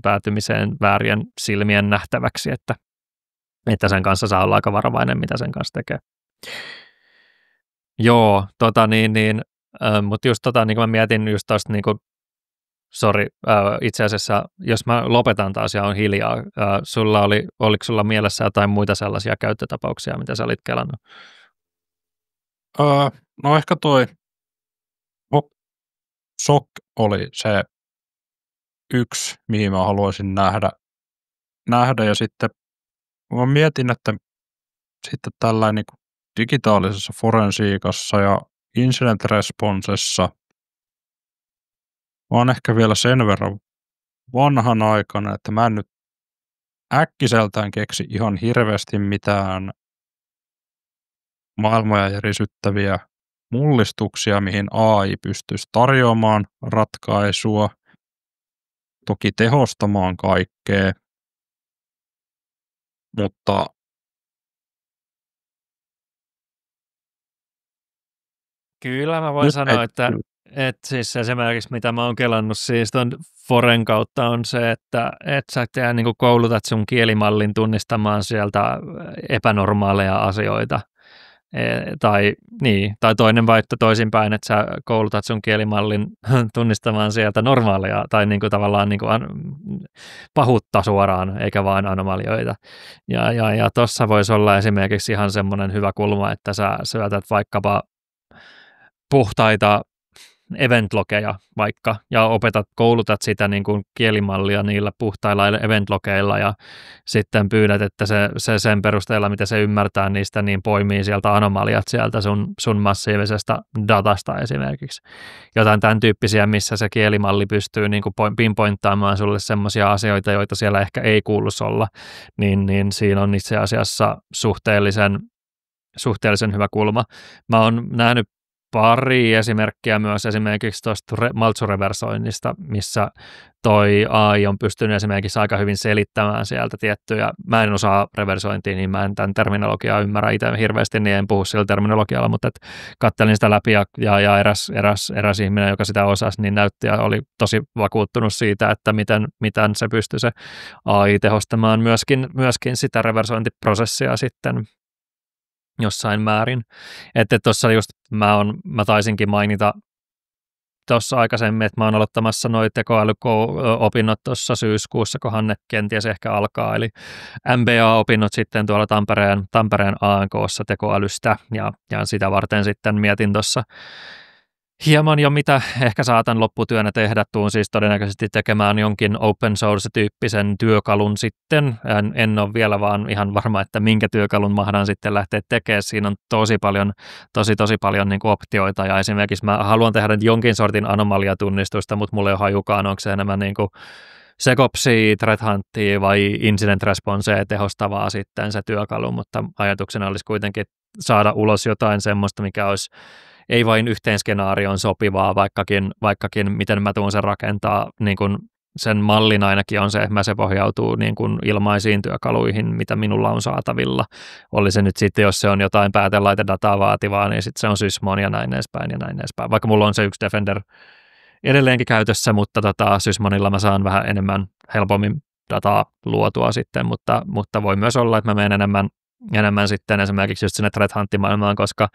päätymiseen väärien silmien nähtäväksi, että sen kanssa saa olla aika varovainen, mitä sen kanssa tekee. Joo, mutta just niin kuin mä mietin just tosta niin kuin, itse asiassa, jos mä lopetan taas ja on hiljaa, oliko sulla mielessä jotain muita sellaisia käyttötapauksia, mitä sä olit kelannut? No ehkä toi SOC oli se yksi, mihin mä haluaisin nähdä ja sitten Mä mietin, että sitten tällainen niin digitaalisessa forensiikassa ja incident responsessa mä oon ehkä vielä sen verran vanhan aikana, että mä en nyt äkkiseltään keksi ihan hirveästi mitään maailmoja järisyttäviä mullistuksia, mihin AI pystyisi tarjoamaan ratkaisua, toki tehostamaan kaikkea, mutta Kyllä mä voin nyt sanoa, että siis esimerkiksi mitä mä oon kelannut siis ton Foren kautta on se, että sä niin kuin koulutat sun kielimallin tunnistamaan sieltä epänormaaleja asioita. Tai toinen vaihtoehto toisinpäin, että sä koulutat sun kielimallin tunnistamaan sieltä normaaleja tai niin kuin tavallaan niin kuin pahuutta suoraan, eikä vain anomalioita. Ja tossa voisi olla esimerkiksi ihan semmoinen hyvä kulma, että sä syötät vaikkapa puhtaita eventlogeja vaikka, ja koulutat sitä niin kuin kielimallia niillä puhtailla eventlogeilla, ja sitten pyydät, että se sen perusteella, mitä se ymmärtää niistä, niin poimii sieltä anomaliat sieltä sun massiivisesta datasta esimerkiksi. Jotain tämän tyyppisiä, missä se kielimalli pystyy niin kuin pinpointtaamaan sulle semmoisia asioita, joita siellä ehkä ei kuuluisi olla, niin siinä on itse asiassa suhteellisen hyvä kulma. Mä oon nähnyt pari esimerkkiä myös esimerkiksi tuosta maltsureversoinnista, missä toi AI on pystynyt esimerkiksi aika hyvin selittämään sieltä tiettyjä. Mä en osaa reversointia, niin mä en tämän terminologiaa ymmärrä itse hirveästi, niin en puhu sillä terminologialla, mutta kattelin sitä läpi ja eräs ihminen, joka sitä osasi, niin näytti ja oli tosi vakuuttunut siitä, että miten se pystyy se AI tehostamaan myöskin sitä reversointiprosessia sitten jossain määrin. Että tuossa just mä taisinkin mainita tuossa aikaisemmin, että mä oon aloittamassa noi tekoälyopinnot tuossa syyskuussa, kohan ne kenties ehkä alkaa, eli MBA-opinnot sitten tuolla Tampereen ANK:ssa tekoälystä, ja sitä varten sitten mietin tuossa hieman jo mitä ehkä saatan lopputyönä tehdä, tuun siis todennäköisesti tekemään jonkin open source-tyyppisen työkalun sitten. En ole vielä vaan ihan varma, että minkä työkalun mahdan sitten lähteä tekemään. Siinä on tosi paljon niin kuin optioita, ja esimerkiksi mä haluan tehdä jonkin sortin anomaliatunnistusta, mutta mulla ei ole hajukaan, onko se enemmän niin kuin SecOpsia, threat huntia vai incident responsea tehostavaa sitten se työkalu, mutta ajatuksena olisi kuitenkin saada ulos jotain semmoista, mikä olisi ei vain yhteen skenaarioon sopivaa, vaikkakin miten mä tuun sen rakentaa, niin kun sen mallin ainakin on se, että se pohjautuu niin kun ilmaisiin työkaluihin, mitä minulla on saatavilla. Oli se nyt sitten, jos se on jotain päätelaitedataa vaativaa, niin sitten se on Sysmon ja näin edespäin. Vaikka mulla on se yksi Defender edelleenkin käytössä, mutta Sysmonilla mä saan vähän helpommin dataa luotua sitten, mutta voi myös olla, että mä menen enemmän sitten esimerkiksi just sinne threat hunt-maailmaan, koska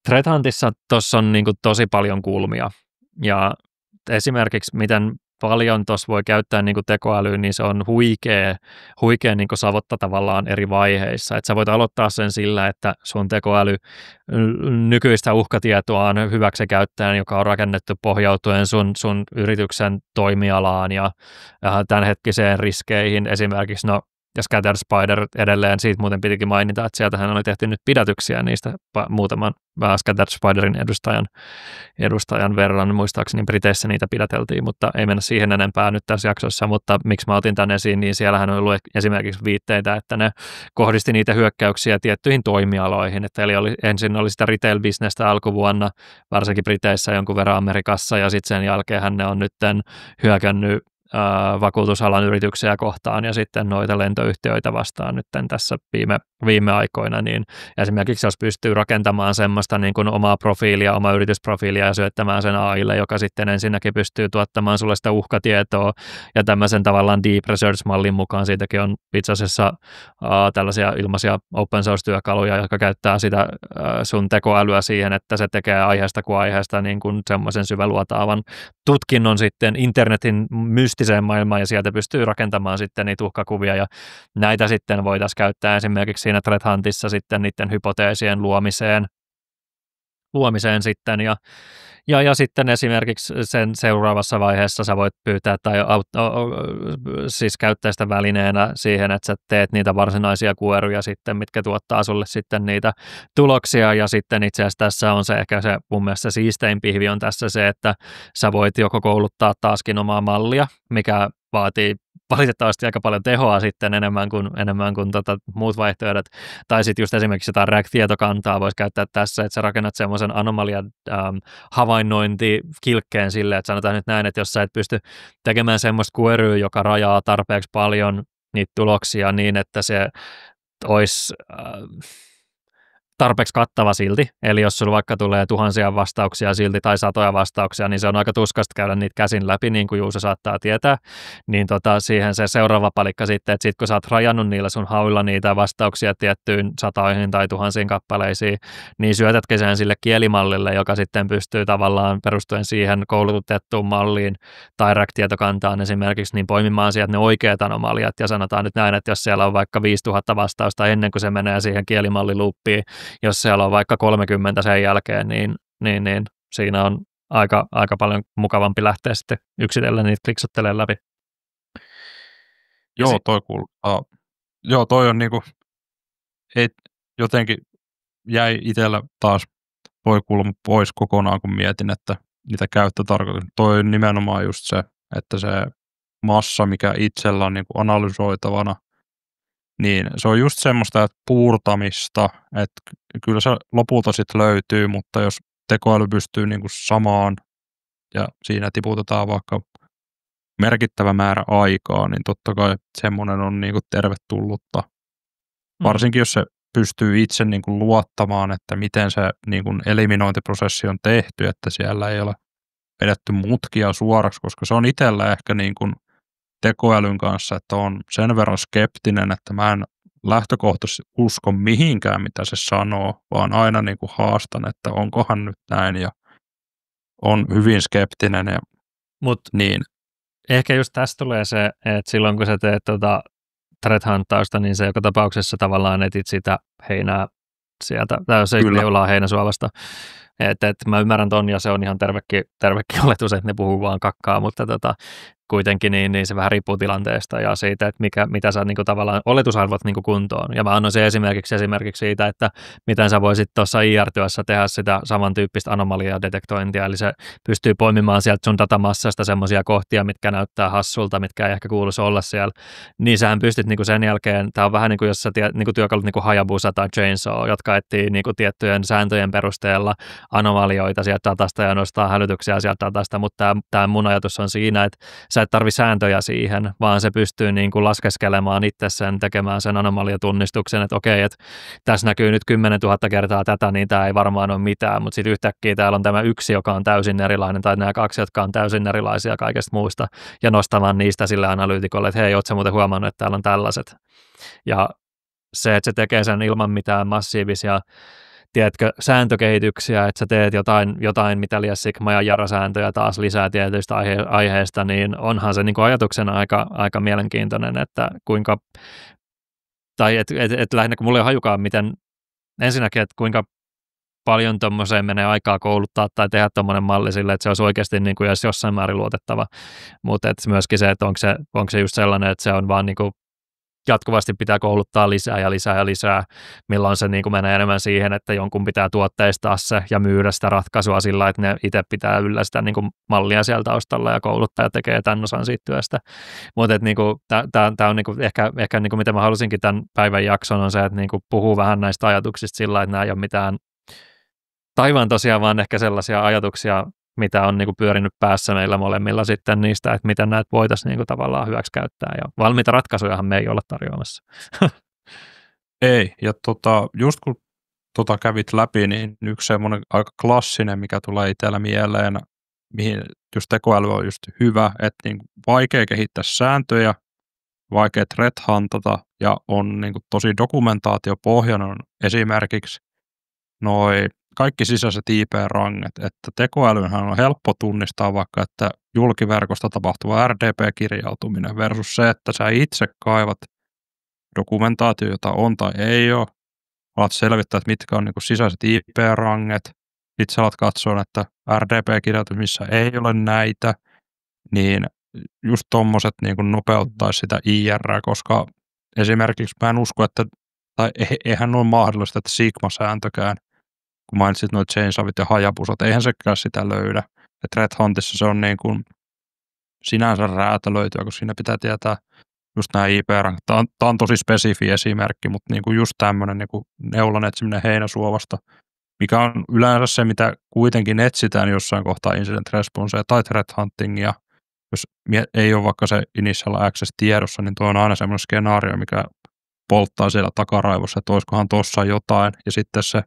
threat huntissa tuossa on niin kuin tosi paljon kulmia, ja esimerkiksi miten paljon tuossa voi käyttää niin kuin tekoälyä, niin se on huikea niin kuin savotta tavallaan eri vaiheissa. Että sä voit aloittaa sen sillä, että sun tekoäly nykyistä uhkatietoaan hyväksi käyttäen, joka on rakennettu pohjautuen sun yrityksen toimialaan ja tämänhetkiseen riskeihin. Esimerkiksi ja Scattered Spider edelleen, siitä muuten pitikin mainita, että sieltähän oli tehty nyt pidätyksiä niistä muutaman Scattered Spiderin edustajan verran. Muistaakseni Briteissä niitä pidäteltiin, mutta ei mennä siihen enempää nyt tässä jaksossa. Mutta miksi mä otin tämän esiin, niin siellähän on ollut esimerkiksi viitteitä, että ne kohdisti niitä hyökkäyksiä tiettyihin toimialoihin. Että ensin oli sitä retail-bisnestä alkuvuonna, varsinkin Briteissä jonkun verran Amerikassa, ja sitten sen jälkeen ne on nyt hyökännyt vakuutusalan yrityksiä kohtaan ja sitten noita lentoyhtiöitä vastaan nyt tässä viime aikoina, niin esimerkiksi jos pystyy rakentamaan semmoista niin kuin omaa profiilia, omaa yritysprofiilia ja syöttämään sen AIlle, joka sitten ensinnäkin pystyy tuottamaan sulle sitä uhkatietoa ja tämmöisen tavallaan deep research-mallin mukaan siitäkin on itse asiassa tällaisia ilmaisia open source-työkaluja, jotka käyttää sitä sun tekoälyä siihen, että se tekee aiheesta kuin aiheesta niin kuin semmoisen syväluotaavan tutkinnon sitten internetin mystiseen maailmaan, ja sieltä pystyy rakentamaan sitten niitä uhkakuvia, ja näitä sitten voitaisiin käyttää esimerkiksi siinä threat huntissa sitten niiden hypoteesien luomiseen sitten, Ja sitten esimerkiksi sen seuraavassa vaiheessa sä voit pyytää tai siis käyttää sitä välineenä siihen, että sä teet niitä varsinaisia queryjä sitten, mitkä tuottaa sulle sitten niitä tuloksia, ja sitten itse asiassa tässä on se ehkä se mun mielestä siistein pihvi on tässä se, että sä voit joko kouluttaa taaskin omaa mallia, mikä vaatii valitettavasti aika paljon tehoa sitten enemmän kuin muut vaihtoehdot. Tai sitten just esimerkiksi jotain RAG-tietokantaa voisi käyttää tässä, että sä rakennat semmoisen anomalian havainnointikilkkeen silleen, että sanotaan nyt näin, että jos sä et pysty tekemään semmoista queryä, joka rajaa tarpeeksi paljon niitä tuloksia niin, että se olisi tarpeeksi kattava silti, eli jos sulla vaikka tulee tuhansia vastauksia silti tai satoja vastauksia, niin se on aika tuskasta käydä niitä käsin läpi, niin kuin Juuso saattaa tietää, niin siihen se seuraava palikka sitten, että sit kun sä oot rajannut niillä sun hauilla niitä vastauksia tiettyyn satoihin tai tuhansiin kappaleisiin, niin syötätkö sen sille kielimallille, joka sitten pystyy tavallaan perustuen siihen koulutettuun malliin tai RAG-tietokantaan esimerkiksi, niin poimimaan sieltä ne oikeat anomaliat, ja sanotaan nyt näin, että jos siellä on vaikka 5000 vastausta ennen kuin se menee siihen kielimalliluuppiin, jos siellä on vaikka 30 sen jälkeen, niin siinä on aika paljon mukavampi lähteä sitten yksitellen niitä kliksottelemaan läpi. Joo, toi kuulostaa. Joo, toi on niinku, jotenkin jäi itsellä taas toi kulma pois kokonaan, kun mietin, että mitä käyttötarkoitus. Toi on nimenomaan just se, että se massa, mikä itsellä on niinku analysoitavana, niin se on just semmoista että puurtamista, että kyllä se lopulta sitten löytyy, mutta jos tekoäly pystyy niinku samaan ja siinä tiputetaan vaikka merkittävä määrä aikaa, niin totta kai semmoinen on niinku tervetullutta. Varsinkin jos se pystyy itse niinku luottamaan, että miten se niinku eliminointiprosessi on tehty, että siellä ei ole vedetty mutkia suoraksi, koska se on itsellä ehkä niinku tekoälyn kanssa, että on sen verran skeptinen, että mä en lähtökohtaisesti usko mihinkään, mitä se sanoo, vaan aina niin kuin haastan, että onkohan nyt näin, ja on hyvin skeptinen. Niin. Ehkä just tästä tulee se, että silloin kun sä teet threat huntausta, niin se joka tapauksessa tavallaan etit sitä heinää sieltä, tai se neulaa heinäsuovasta. Mä ymmärrän ton, ja se on ihan tervekin oletus, että ne puhuu vaan kakkaa, mutta kuitenkin niin se vähän riippuu tilanteesta ja siitä, että mitä sä niinku tavallaan oletusarvot niinku kuntoon. Ja mä annoin se esimerkiksi siitä, että miten sä voisit tuossa IR-työssä tehdä sitä samantyyppistä anomalia-detektointia, eli se pystyy poimimaan sieltä sun datamassasta semmoisia kohtia, mitkä näyttää hassulta, mitkä ei ehkä kuuluisi olla siellä. Niin sähän pystyt niinku sen jälkeen, tää on vähän niin kuin jos sä niinku työkalut niinku Hayabusa tai Chainsaw, jotka etsii niinku tiettyjen sääntöjen perusteella anomalioita sieltä datasta ja nostaa hälytyksiä sieltä datasta, mutta tämä mun ajatus on siinä, että sä et tarvi sääntöjä siihen, vaan se pystyy niin kuin laskeskelemaan itse sen, tekemään sen anomaliatunnistuksen, että okei, että tässä näkyy nyt 10 000 kertaa tätä, niin tämä ei varmaan ole mitään, mutta sitten yhtäkkiä täällä on tämä yksi, joka on täysin erilainen, tai nämä kaksi, jotka on täysin erilaisia kaikesta muusta, ja nostamaan niistä sille analyytikolle, että hei, ootko sä muuten huomannut, että täällä on tällaiset. Ja se, että se tekee sen ilman mitään massiivisia tiedätkö, sääntökehityksiä, että sä teet jotain mitä liian Sigma ja Jara-sääntöjä taas lisää tietyistä aiheesta, niin onhan se niin kuin ajatuksena aika mielenkiintoinen, että kuinka, tai et lähinnä kun mulla ei ole hajukaan, miten ensinnäkin, että kuinka paljon tuommoiseen menee aikaa kouluttaa tai tehdä tuommoinen malli sille, että se olisi oikeasti niin kuin jossain määrin luotettava, mutta myöskin se, että onko se just sellainen, että se on vaan niin kuin jatkuvasti pitää kouluttaa lisää ja lisää ja lisää, milloin se niin kuin menee enemmän siihen, että jonkun pitää tuotteistaa se ja myydä sitä ratkaisua sillä, että ne itse pitää yllä sitä niin kuin mallia siellä taustalla ja kouluttaja tekee tämän osan siitä työstä. Mutta niin tämä on niin kuin ehkä niin kuin mitä mä halusinkin tämän päivän jakson on se, että niin kuin puhuu vähän näistä ajatuksista sillä, että nämä ei ole mitään taivaan tosiaan, vaan ehkä sellaisia ajatuksia, mitä on niin kuin pyörinyt päässä meillä molemmilla sitten niistä, että miten näitä voitaisiin niin kuin tavallaan hyväksi käyttää. Ja valmiita ratkaisujahan me ei olla tarjoamassa. Ei, ja just kun kävit läpi, niin yksi semmoinen aika klassinen, mikä tulee itsellä mieleen, mihin just tekoäly on just hyvä, että niin vaikea kehittää sääntöjä, vaikea threat huntata, ja on niin kuin tosi dokumentaatiopohjainen on esimerkiksi noi kaikki sisäiset IP-ranget, että tekoälynhän on helppo tunnistaa vaikka, että julkiverkosta tapahtuva RDP-kirjautuminen versus se, että sä itse kaivat dokumentaatio, jota on tai ei ole, alat selvittää, että mitkä on niin kuin sisäiset IP-ranget, sit sä alat katsoa, että RDP-kirjoitus, missä ei ole näitä, niin just tommoset niin kuin nopeuttaisi sitä IR, koska esimerkiksi mä en usko, että tai eihän ole mahdollista, että Sigma-sääntökään, kun mainitsit noita chainsavit ja hajapusat, eihän sekään sitä löydä. Että Red Huntissa se on niin kuin sinänsä räätälöityä, kun siinä pitää tietää just nämä IPR. Tämä on tosi spesifi esimerkki, mutta niin kuin just tämmöinen niin kuin neulan etsiminen heinäsuovasta, mikä on yleensä se, mitä kuitenkin etsitään jossain kohtaa incident responseja tai threat huntingia. Jos ei ole vaikka se initial access tiedossa, niin tuo on aina semmoinen skenaario, mikä polttaa siellä takaraivossa, että olisikohan tuossa jotain. Ja sitten se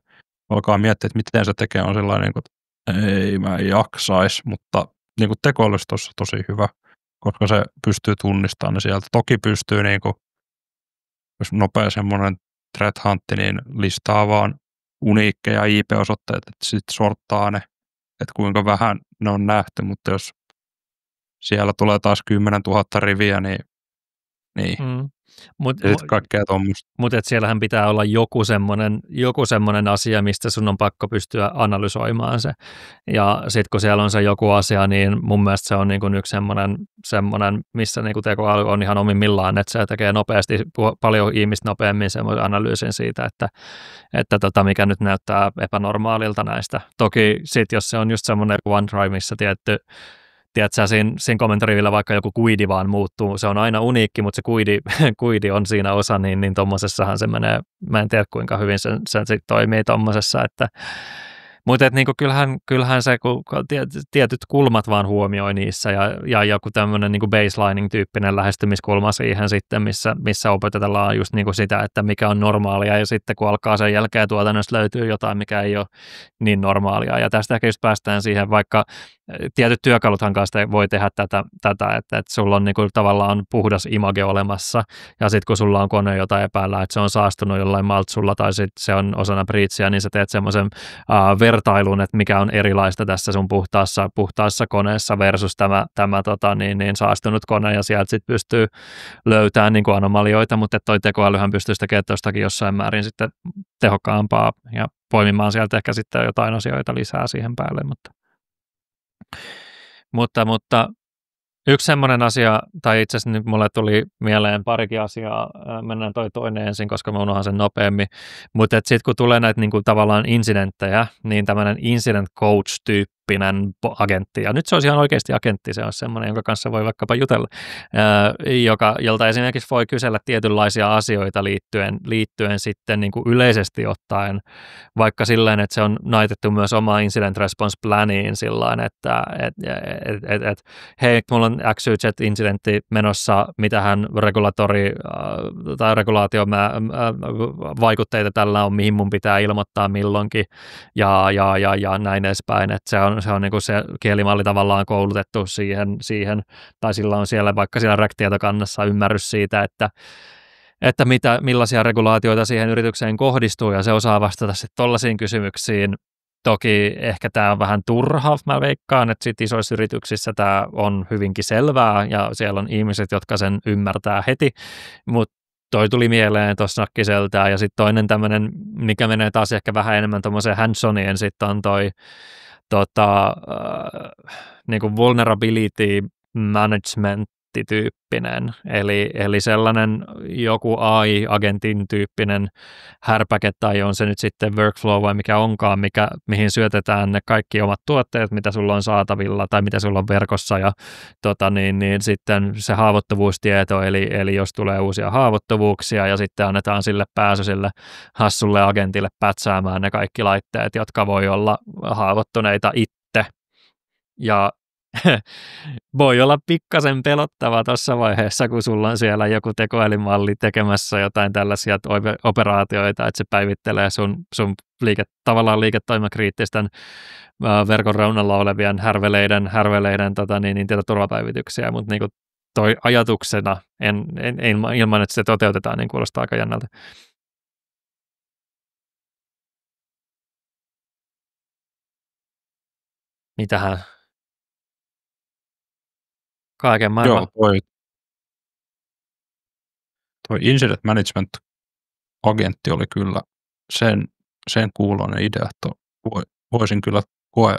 alkaa miettiä, että miten se tekee, on sellainen, että ei mä jaksais, mutta niin kuin teko olisi tuossa tosi hyvä, koska se pystyy tunnistamaan ne sieltä. Toki pystyy, niin kuin, jos nopea semmoinen threat huntti, niin listaa vaan uniikkeja IP-osoitteet, että sitten sorttaa ne, että kuinka vähän ne on nähty, mutta jos siellä tulee taas 10 000 riviä, niin. Ja sitten kaikkea tuommoista. Mutta siellähän pitää olla joku semmoinen asia, mistä sun on pakko pystyä analysoimaan se. Ja sitten kun siellä on se joku asia, niin mun mielestä se on niinku yksi semmoinen, missä niinku tekoäly on ihan omimmillaan, että se tekee nopeasti, paljon ihmistä nopeammin semmoisen analyysin siitä, että mikä nyt näyttää epänormaalilta näistä. Toki sitten, jos se on just semmoinen OneDrive, missä tiedätkö, siinä kommentarivillä vaikka joku kuidi vaan muuttuu, se on aina uniikki, mutta se kuidi on siinä osa, niin tommosessahan se menee, mä en tiedä kuinka hyvin se sitten toimii tommosessa, mutta niinku kyllähän se, kun tietyt kulmat vaan huomioi niissä ja joku tämmöinen niinku baselining-tyyppinen lähestymiskulma siihen sitten, missä opetetellaan just niinku sitä, että mikä on normaalia ja sitten kun alkaa sen jälkeen tuotannosta löytyy jotain, mikä ei ole niin normaalia ja tästä ehkä just päästään siihen, vaikka tietyt työkaluthan kanssa voi tehdä tätä että sulla on niinku tavallaan puhdas image olemassa ja sitten kun sulla on kone, jota epäillään, että se on saastunut jollain maltsulla tai sitten se on osana breachia, niin sä teet semmoisen vertailun, että mikä on erilaista tässä sun puhtaassa koneessa versus tämä saastunut kone ja sieltä sitten pystyy löytämään niin kuin anomalioita, mutta toi tekoälyhän pystyisi tekemään tuostakin jossain määrin sitten tehokkaampaa ja poimimaan sieltä ehkä sitten jotain asioita lisää siihen päälle, mutta yksi semmoinen asia, tai itse asiassa nyt mulle tuli mieleen parikin asiaa, mennään toi toinen ensin, koska mä unohan sen nopeammin, mutta sitten kun tulee näitä niin kuin tavallaan incidenttejä, niin tämmöinen incident coach-tyyppinen agentti, ja nyt se olisi ihan oikeasti agentti, se on semmoinen, jonka kanssa voi vaikkapa jutella, jolta esimerkiksi voi kysellä tietynlaisia asioita liittyen sitten niin kuin yleisesti ottaen, vaikka silleen, että se on naitettu myös oma incident response planiin sillain, että hei, mulla on XYZ-incidentti menossa, mitähän regulaatiovaikutteita tällä on, mihin mun pitää ilmoittaa milloinkin ja näin edespäin, että se on niin kuin se kielimalli tavallaan koulutettu siihen tai sillä on siellä vaikka siellä RAG-tietokannassa ymmärrys siitä, että millaisia regulaatioita siihen yritykseen kohdistuu ja se osaa vastata sitten tollaisiin kysymyksiin. Toki ehkä tämä on vähän turha, mä veikkaan, että sit isoissa yrityksissä tämä on hyvinkin selvää ja siellä on ihmiset, jotka sen ymmärtää heti, mutta toi tuli mieleen tuossa nakkiseltään ja sitten toinen tämmöinen, mikä menee taas ehkä vähän enemmän tuommoiseen hands-onien, sitten on toi niin kuin vulnerability management-tyyppinen, eli sellainen joku AI-agentin tyyppinen härpäke, tai on se nyt sitten workflow vai mikä onkaan, mihin syötetään ne kaikki omat tuotteet, mitä sulla on saatavilla tai mitä sulla on verkossa, ja sitten se haavoittuvuustieto, eli jos tulee uusia haavoittuvuuksia, ja sitten annetaan sille pääsy sille hassulle agentille pätsäämään ne kaikki laitteet, jotka voi olla haavoittuneita itse, ja voi olla pikkasen pelottava tuossa vaiheessa, kun sulla on siellä joku tekoälymalli tekemässä jotain tällaisia operaatioita, että se päivittelee sun tavallaan liiketoimakriittisten verkon reunalla olevien härveleiden tietoturvapäivityksiä, mutta niin kuin toi ajatuksena, ilman että se toteutetaan, niin kuulostaa aika jännältä. Mitähän? Kaiken maailman. Joo, toi incident management agentti oli kyllä sen kuuloinen idea, että voisin kyllä koe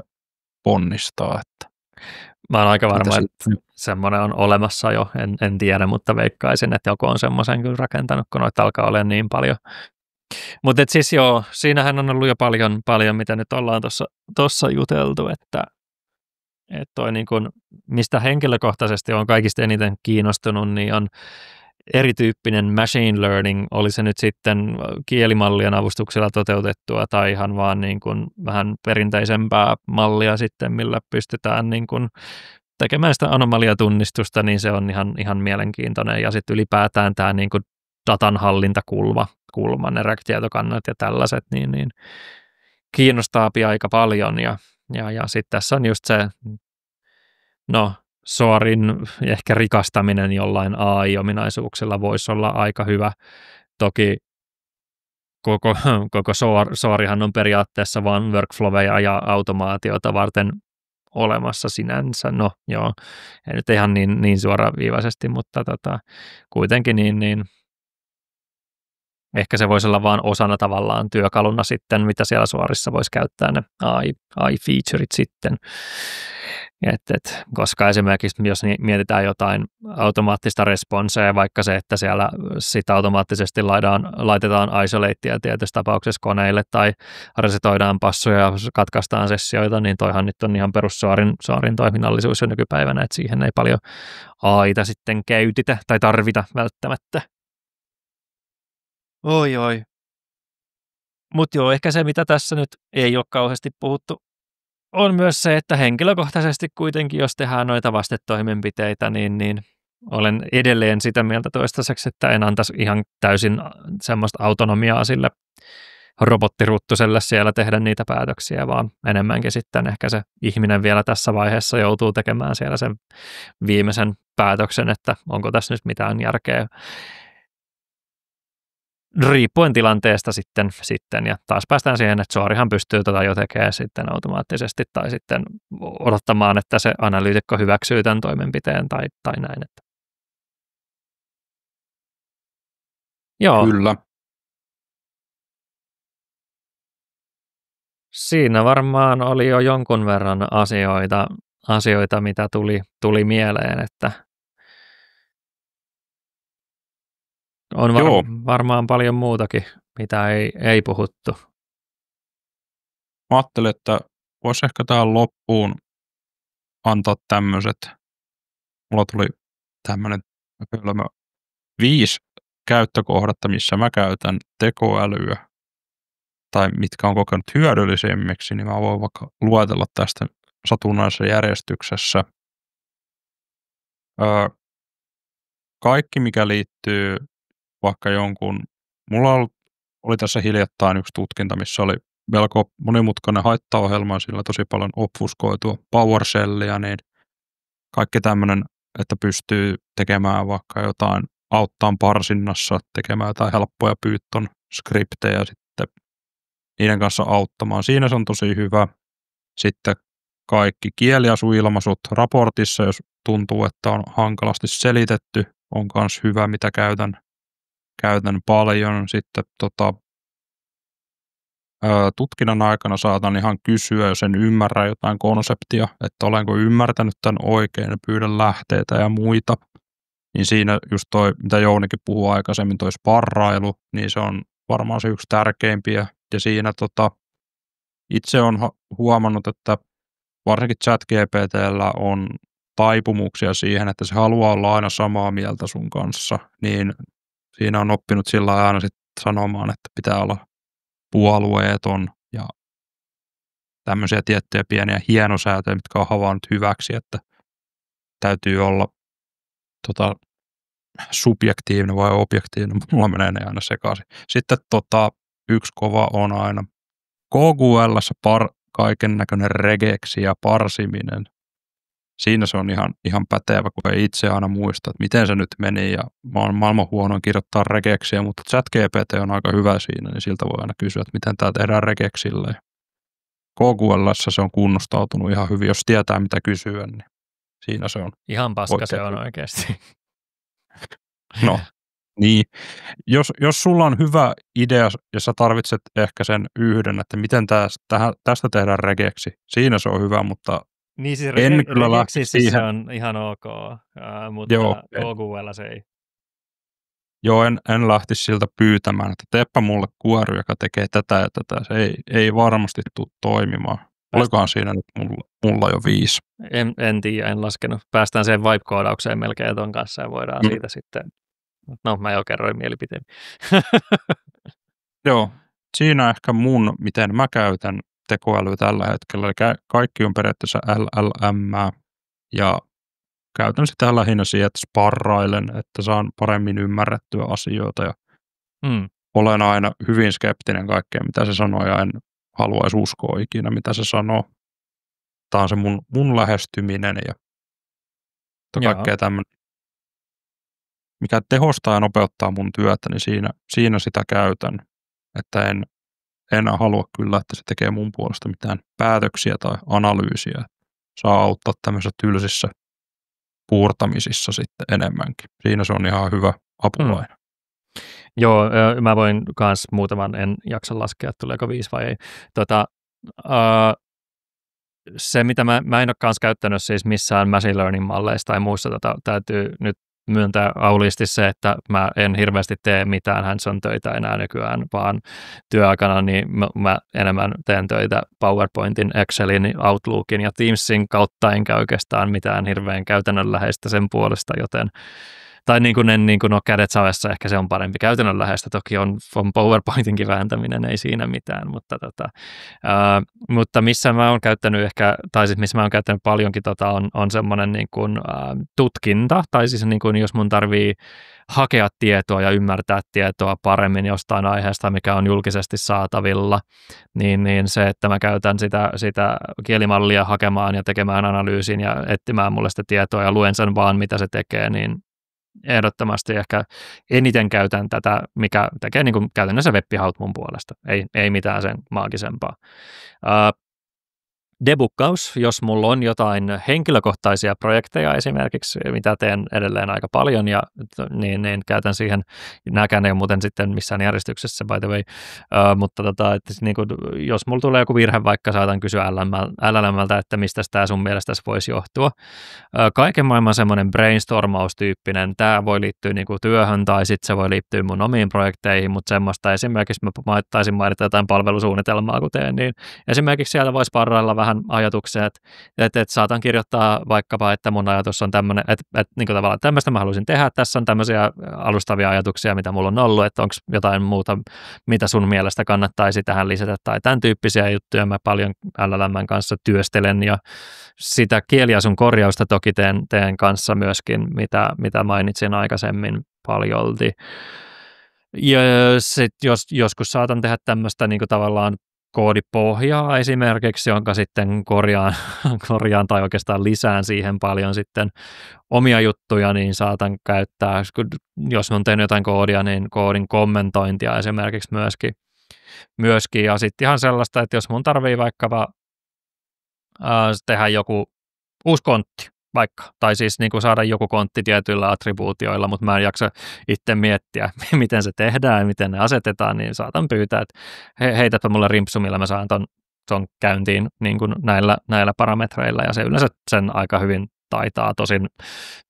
ponnistaa, että Mä oon aika varma, mitä että semmoinen on olemassa jo, en tiedä, mutta veikkaisin, että joku on semmoisen kyllä rakentanut, kun noita alkaa olemaan niin paljon. Mutta siis joo, siinähän on ollut jo paljon mitä nyt ollaan tuossa juteltu, että toi niin kun, mistä henkilökohtaisesti on kaikista eniten kiinnostunut, niin on erityyppinen machine learning, oli se nyt sitten kielimallien avustuksella toteutettua tai ihan vaan niin kuin vähän perinteisempää mallia sitten, millä pystytään niin kuin tekemään sitä anomaliatunnistusta, niin se on ihan mielenkiintoinen. Ja sitten ylipäätään tämä niin kuin datanhallintakulma, ne RAG-tietokannat ja tällaiset, niin kiinnostaa aika paljon. Ja sitten tässä on just se, SOARin ehkä rikastaminen jollain AI-ominaisuuksilla voisi olla aika hyvä. Toki koko SOARihan on periaatteessa vain workfloweja ja automaatiota varten olemassa sinänsä. No joo, ei nyt ihan niin suoraviivaisesti, mutta kuitenkin niin ehkä se voisi olla vain osana tavallaan työkaluna sitten, mitä siellä SOARissa voisi käyttää ne AI-featureit sitten. Koska esimerkiksi jos mietitään jotain automaattista responsea, vaikka se, että siellä sit automaattisesti laitetaan isolatea tietyssä tapauksessa koneille tai resetoidaan passoja ja katkaistaan sessioita, niin toihan nyt on ihan perus SOARin toiminnallisuus jo nykypäivänä, että siihen ei paljon AIta sitten käytetä tai tarvita välttämättä. Oi. Mutta joo, ehkä se, mitä tässä nyt ei ole kauheasti puhuttu, on myös se, että henkilökohtaisesti kuitenkin, jos tehdään noita vastetoimenpiteitä, niin olen edelleen sitä mieltä toistaiseksi, että en antaisi ihan täysin semmoista autonomiaa sille robottiruttuselle siellä tehdä niitä päätöksiä, vaan enemmänkin sitten ehkä se ihminen vielä tässä vaiheessa joutuu tekemään siellä sen viimeisen päätöksen, että onko tässä nyt mitään järkeä. Riippuen tilanteesta sitten, ja taas päästään siihen, että SOARihan pystyy jo tekemään sitten automaattisesti tai sitten odottamaan, että se analyytikko hyväksyy tämän toimenpiteen tai näin. Että. Joo. Kyllä. Siinä varmaan oli jo jonkun verran asioita mitä tuli mieleen, että on varmaan paljon muutakin, mitä ei puhuttu. Mä ajattelin, että voisi ehkä tähän loppuun antaa tämmöiset. Mulla tuli tämmöinen 5 käyttökohdetta, missä mä käytän tekoälyä tai mitkä on kokenut hyödyllisemmiksi, niin mä voin vaikka luetella tästä satunnaisessa järjestyksessä. Kaikki, mikä liittyy vaikka jonkun, mulla oli tässä hiljattain yksi tutkinta, missä oli melko monimutkainen haittaohjelma, ja sillä tosi paljon obfuskoitua PowerShellia, niin kaikki tämmöinen, että pystyy tekemään vaikka jotain, auttaan parsinnassa, tekemään jotain helppoja Python-skriptejä sitten niiden kanssa auttamaan. Siinä se on tosi hyvä. Sitten kaikki kieliasuilmaisut raportissa, jos tuntuu, että on hankalasti selitetty, on myös hyvä, mitä käytän paljon. Sitten tutkinnan aikana saatan ihan kysyä, jos en ymmärrä jotain konseptia, että olenko ymmärtänyt tämän oikein ja pyydän lähteitä ja muita. Niin siinä just toi, mitä Jounikin puhui aikaisemmin, toi sparrailu, niin se on varmaan se yksi tärkeimpiä. Ja siinä itse olen huomannut, että varsinkin ChatGPT:llä on taipumuksia siihen, että se haluaa olla aina samaa mieltä sun kanssa, niin siinä on oppinut sillä aina sitten sanomaan, että pitää olla puolueeton ja tämmöisiä tiettyjä pieniä hienosäätöjä, mitkä on havainnut hyväksi, että täytyy olla subjektiivinen vai objektiivinen, mulla menee ne aina sekaisin. Sitten yksi kova on aina KQL:ssä kaiken näköinen regeksi ja parsiminen. Siinä se on ihan pätevä, kun ei itse aina muista, että miten se nyt meni, ja mä oon maailman huonoin kirjoittaa regeksiä, mutta ChatGPT on aika hyvä siinä, niin siltä voi aina kysyä, että miten tämä tehdään regeksille. KQL:ssä se on kunnostautunut ihan hyvin, jos tietää mitä kysyä, niin siinä se on. Ihan paska se on oikeasti. No, Niin, jos sulla on hyvä idea ja sä tarvitset ehkä sen yhden, että miten tästä tehdään regeksi, siinä se on hyvä, mutta Niin siis en kyllä lähtisi regeksissä se siihen. on ihan ok, Joo, mutta OQL se ei. joo, en lähtisi siltä pyytämään, että teepä mulle kuoru, joka tekee tätä ja tätä. Se ei varmasti tule toimimaan. Olikohan siinä nyt mulla jo 5? En tiedä, en laskenut. Päästään siihen vibe-koodaukseen melkein ton kanssa ja voidaan siitä sitten. No, mä jo kerroin mielipiteen. Joo, siinä ehkä miten mä käytän tekoälyä tällä hetkellä. Eli kaikki on periaatteessa LLM ja käytän sitä lähinnä siihen, että sparrailen, että saan paremmin ymmärrettyä asioita ja olen aina hyvin skeptinen kaikkeen, mitä se sanoo ja en haluaisi uskoa ikinä, mitä se sanoo. Tämä on se mun lähestyminen ja kaikkea tämmöinen, mikä tehostaa ja nopeuttaa mun työtä, niin siinä sitä käytän, että en halua kyllä, että se tekee mun puolesta mitään päätöksiä tai analyysiä. Saa auttaa tämmöisissä tylsissä puurtamisissa sitten enemmänkin. Siinä se on ihan hyvä apulainen. Joo, mä voin myös muutaman, en jaksa laskea, tuleeko 5 vai ei. Se, mitä mä en ole kanssa käyttänyt siis missään machine learning-malleissa tai muussa, täytyy nyt myöntää auliisti se, että mä en hirveästi tee mitään hands-on töitä enää nykyään, vaan työaikana niin mä enemmän teen töitä PowerPointin, Excelin, Outlookin ja Teamsin kautta, enkä oikeastaan mitään hirveän käytännönläheistä sen puolesta, joten tai niin kuin en niin kuin ole kädet savessa, ehkä se on parempi. Käytännönläheistä toki on PowerPointinkin vääntäminen, ei siinä mitään, mutta missä mä oon käyttänyt ehkä, tai siis missä mä oon käyttänyt paljonkin, on semmoinen niin kuin, tutkinta, tai siis niin kuin, jos mun tarvii hakea tietoa ja ymmärtää tietoa paremmin jostain aiheesta, mikä on julkisesti saatavilla, niin se, että mä käytän sitä kielimallia hakemaan ja tekemään analyysin ja etsimään mulle sitä tietoa ja luen sen vaan, mitä se tekee, niin ehdottomasti ehkä eniten käytän tätä, mikä tekee niin kuin käytännössä web-haut mun puolesta. Ei mitään sen maagisempaa. Debuggaus, jos mulla on jotain henkilökohtaisia projekteja esimerkiksi, mitä teen edelleen aika paljon, ja niin käytän siihen, nämäkään ei ole muuten sitten missään järjestyksessä, by the way, mutta että niin kuin, jos mulla tulee joku virhe, vaikka saatan kysyä LLMltä, että mistä tämä sun mielestä voisi johtua. Kaiken maailman semmoinen brainstormaustyyppinen, tämä voi liittyä niin kuin työhön, tai sitten se voi liittyä mun omiin projekteihin, mutta semmoista esimerkiksi mä taisin mainita jotain palvelusuunnitelmaa, kun teen, niin esimerkiksi sieltä voisi parrailla vähän ajatuksia, että saatan kirjoittaa vaikkapa, että mun ajatus on tämmöinen, että niin kuin tavallaan tämmöistä mä haluaisin tehdä, tässä on tämmöisiä alustavia ajatuksia, mitä mulla on ollut, että onko jotain muuta, mitä sun mielestä kannattaisi tähän lisätä, tai tämän tyyppisiä juttuja mä paljon LLM:n kanssa työstelen, ja sitä kieliasun korjausta toki teen kanssa myöskin, mitä mainitsin aikaisemmin paljolti. Ja sitten joskus saatan tehdä tämmöistä niin kuin tavallaan koodipohjaa esimerkiksi, jonka sitten korjaan tai oikeastaan lisään siihen paljon sitten omia juttuja, niin saatan käyttää, jos on tehnyt jotain koodia, niin koodin kommentointia esimerkiksi myöskin. Ja sitten ihan sellaista, että jos mun tarvii vaikkapa tehdä joku uusi kontti, vaikka, tai siis niin kuin saada joku kontti tietyillä attribuutioilla, mutta mä en jaksa itse miettiä, miten se tehdään ja miten ne asetetaan, niin saatan pyytää, että heitäpä mulle rimpsu, millä mä saan ton käyntiin niin kuin näillä parametreilla, ja se yleensä sen aika hyvin taitaa. Tosin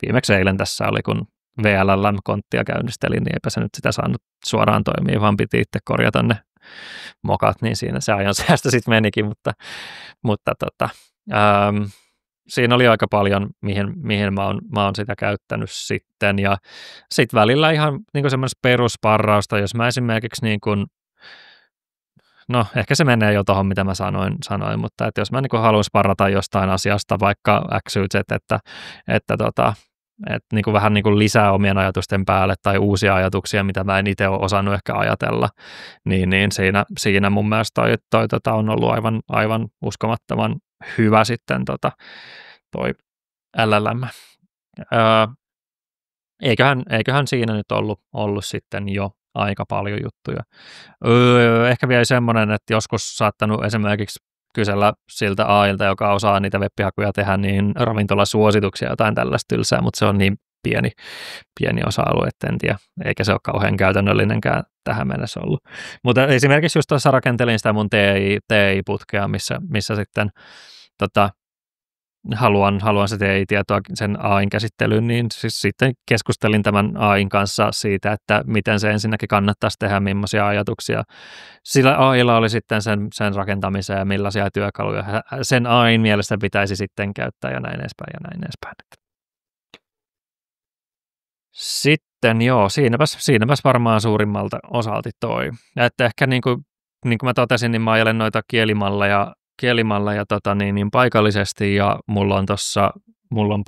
viimeksi eilen tässä oli, kun VLLM-konttia käynnistelin, niin eipä se nyt sitä saanut suoraan toimia, vaan piti itse korjata ne mokat, niin siinä se ajan säästö sitten menikin, mutta siinä oli aika paljon, mihin mä oon sitä käyttänyt sitten, ja sitten välillä ihan niin kuin semmoista perusparrausta, jos mä esimerkiksi niin kuin, no ehkä se menee jo tuohon, mitä mä sanoin, mutta että jos mä niin kuin haluan sparrata jostain asiasta, vaikka XYZ, että niin kuin vähän niin kuin lisää omien ajatusten päälle tai uusia ajatuksia, mitä mä en itse ole osannut ehkä ajatella, niin siinä mun mielestä toi on ollut aivan uskomattoman hyvä sitten toi LLM. Eiköhän siinä nyt ollut sitten jo aika paljon juttuja. Ehkä vielä semmoinen, että joskus saattanut esimerkiksi kysellä siltä AIlta, joka osaa niitä web-hakuja tehdä, niin ravintolasuosituksia jotain tällaista tylsää, mutta se on niin pieni osa-alue, en tiedä, eikä se ole kauhean käytännöllinenkään tähän mennessä ollut. Mutta esimerkiksi just tuossa rakentelin sitä mun TI-putkea, missä sitten haluan se TI-tietoa sen AI:n käsittelyyn, niin siis sitten keskustelin tämän AI:n kanssa siitä, että miten se ensinnäkin kannattaisi tehdä, millaisia ajatuksia sillä AI:lla oli sitten sen rakentamiseen ja millaisia työkaluja sen AI:n mielestä pitäisi sitten käyttää ja näin edespäin ja näin edespäin. Sitten joo, siinäpäs varmaan suurimmalta osalti toi. Ja että ehkä niin kuin mä totesin, niin mä ajelen noita kielimalleja niin paikallisesti ja mulla on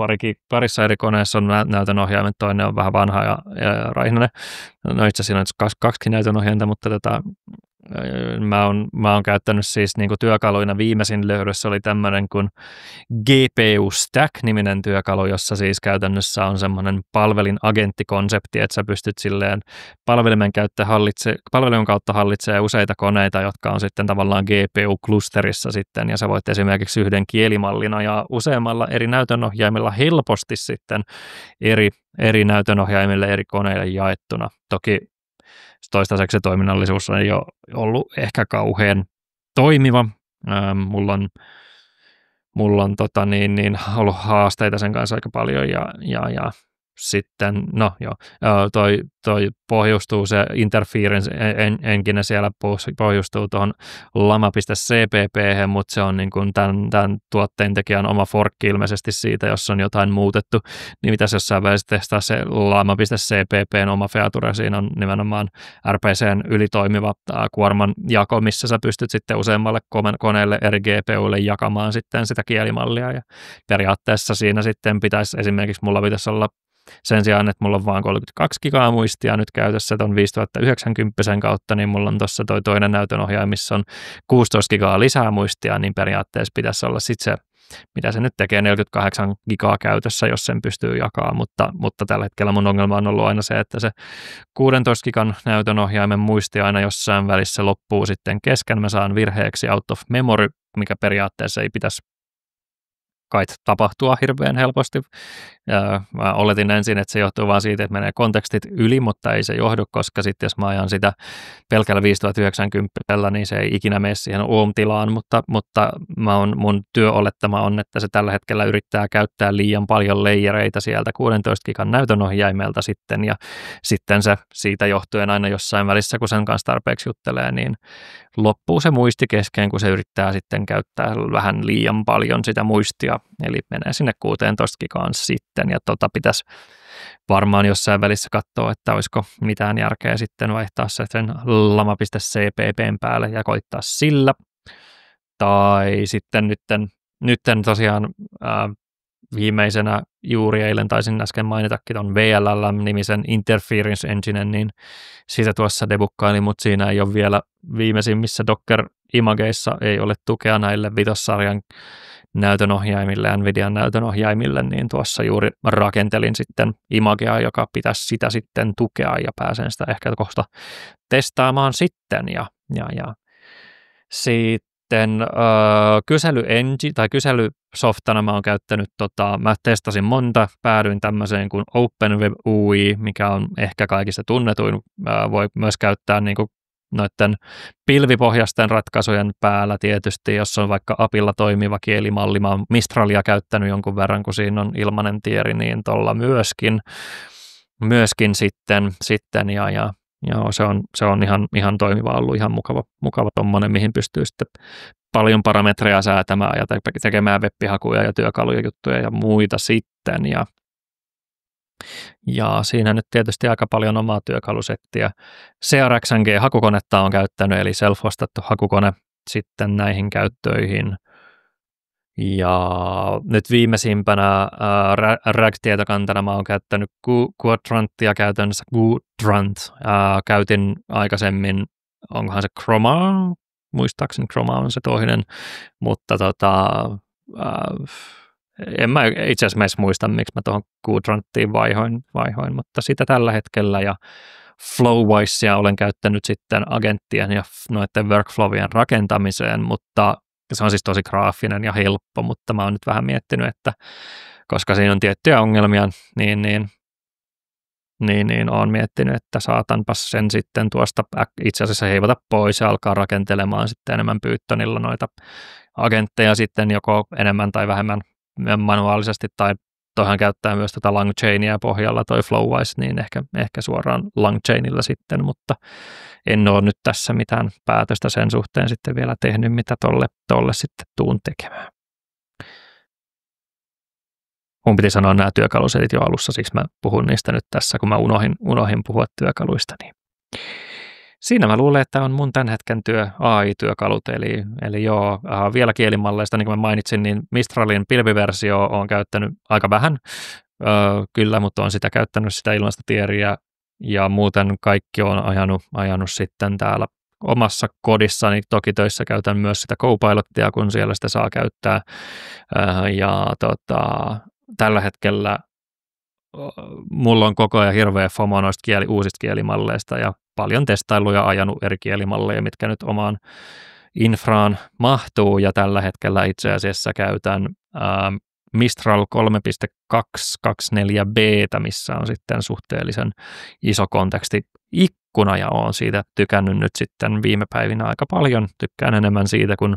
parissa eri koneessa on näytönohjaimet, toinen on vähän vanha ja raihnainen. No itse asiassa on kaksi näytönohjainta, mutta mä oon käyttänyt siis niinku työkaluina viimeisin löydössä oli tämmöinen kuin GPU Stack-niminen työkalu, jossa siis käytännössä on semmoinen palvelin-agenttikonsepti, että sä pystyt silleen palvelimen kautta hallitsee useita koneita, jotka on sitten tavallaan GPU-klusterissa sitten, ja sä voit esimerkiksi yhden kielimallin ajaa useammalla eri näytönohjaimilla helposti sitten eri näytönohjaimille eri koneille jaettuna. Toki toistaiseksi se toiminnallisuus ei ole ollut ehkä kauhean toimiva. Mulla on ollut haasteita sen kanssa aika paljon ja sitten, toi pohjustuu se interference engine siellä pohjustuu tuohon lama.cpp, mutta se on niin kuin tämän tuotteen tekijän oma forkki ilmeisesti siitä, jos on jotain muutettu, niin mitäs jossain välissä testaa se lama.cppn oma feature, siinä on nimenomaan RPCn ylitoimiva kuorman jako, missä sä pystyt sitten useammalle koneelle eri GPUille jakamaan sitten sitä kielimallia, ja periaatteessa siinä sitten esimerkiksi mulla pitäisi olla sen sijaan, että mulla on vaan 32 gigaa muistia nyt käytössä ton 5090 kautta, niin mulla on tuossa toi toinen näytönohjaaja, missä on 16 gigaa lisää muistia, niin periaatteessa pitäisi olla sitten se, mitä se nyt tekee, 48 gigaa käytössä, jos sen pystyy jakamaan, mutta tällä hetkellä mun ongelma on ollut aina se, että se 16 gigan näytönohjaimen muisti aina jossain välissä loppuu sitten kesken, mä saan virheeksi out of memory, mikä periaatteessa ei pitäisi kai tapahtua hirveän helposti. Mä oletin ensin, että se johtuu vaan siitä, että menee kontekstit yli, mutta ei se johdu, koska sitten jos mä ajan sitä pelkällä 5090, niin se ei ikinä mene siihen OOM-tilaan, mutta mun työolettama on, että se tällä hetkellä yrittää käyttää liian paljon leijereitä sieltä 16 gigan näytönohjaimelta sitten, ja sitten se siitä johtuen aina jossain välissä, kun sen kanssa tarpeeksi juttelee, niin loppuu se muisti kesken, kun se yrittää sitten käyttää vähän liian paljon sitä muistia, eli menee sinne 16 gigaan sitten, ja pitäisi varmaan jossain välissä katsoa, että olisiko mitään järkeä sitten vaihtaa se sen lama.cppn päälle ja koittaa sillä, tai sitten nytten tosiaan viimeisenä juuri eilen taisin äsken mainitakin on VLLM-nimisen Interference Engine, niin siitä tuossa debukkailin, mutta siinä ei ole vielä viimeisimmissä Docker-imageissa ei ole tukea näille vitossarjan näytönohjaimille, NVIDIAn näytönohjaimille, niin tuossa juuri rakentelin sitten imagea, joka pitäisi sitä sitten tukea ja pääsen sitä ehkä kohta testaamaan sitten ja sitten kyselysoftana mä oon käyttänyt, mä testasin monta, päädyin tämmöiseen kuin OpenWeb UI, mikä on ehkä kaikista tunnetuin, voi myös käyttää niin kuin noiden pilvipohjaisten ratkaisujen päällä tietysti, jos on vaikka APIlla toimiva kielimalli, mä oon Mistralia käyttänyt jonkun verran, kun siinä on ilmainen tieri, niin tuolla myöskin sitten ja se on ihan toimiva ollut, ihan mukava tommonen, mihin pystyy sitten paljon parametreja säätämään ja tekemään web-hakuja ja työkaluja, juttuja ja muita sitten, ja siinä nyt tietysti aika paljon omaa työkalusettiä. CRXNG-hakukonetta on käyttänyt, eli self-hostattu hakukone sitten näihin käyttöihin. Ja nyt viimeisimpänä RAG-tietokantana mä oon käyttänyt Quadranttia käytännössä. Käytin aikaisemmin, onkohan se Chroma, muistaakseni Chroma on se toinen, mutta en mä itse asiassa muista, miksi mä tuohon Quadranttiin vaihoin, mutta sitä tällä hetkellä ja Flowwisea olen käyttänyt sitten agenttien ja noiden workflowien rakentamiseen, mutta se on siis tosi graafinen ja helppo, mutta mä oon nyt vähän miettinyt, että koska siinä on tiettyjä ongelmia, niin niin olen miettinyt, että saatanpas sen sitten tuosta itse asiassa heivata pois ja alkaa rakentelemaan sitten enemmän Pythonilla noita agentteja sitten joko enemmän tai vähemmän manuaalisesti, tai toihan käyttää myös tätä LangChainia pohjalla toi Flowwise, niin ehkä suoraan LangChainilla sitten, mutta en ole nyt tässä mitään päätöstä sen suhteen sitten vielä tehnyt, mitä tolle sitten tuun tekemään. Mun piti sanoa nämä työkalusetit jo alussa, siksi mä puhun niistä nyt tässä, kun mä unohin puhua työkaluista. Niin. Siinä mä luulen, että on mun tämän hetken AI-työkalut, eli joo, vielä kielimalleista, niin kuin mä mainitsin, niin Mistralin pilviversio on käyttänyt aika vähän, kyllä, mutta on sitä käyttänyt sitä ilmaista tieriä, ja muuten kaikki on ajanut sitten täällä omassa kodissani. Toki töissä käytän myös sitä Copilotia, kun siellä sitä saa käyttää, ja tällä hetkellä mulla on koko ajan hirveä FOMO noista uusista kielimalleista ja paljon testailuja ajanut eri kielimalleja, mitkä nyt omaan infraan mahtuu, ja tällä hetkellä itse asiassa käytän Mistral 3.224b, missä on sitten suhteellisen iso konteksti-ikkuna, ja olen siitä tykännyt nyt sitten viime päivinä aika paljon. Tykkään enemmän siitä kuin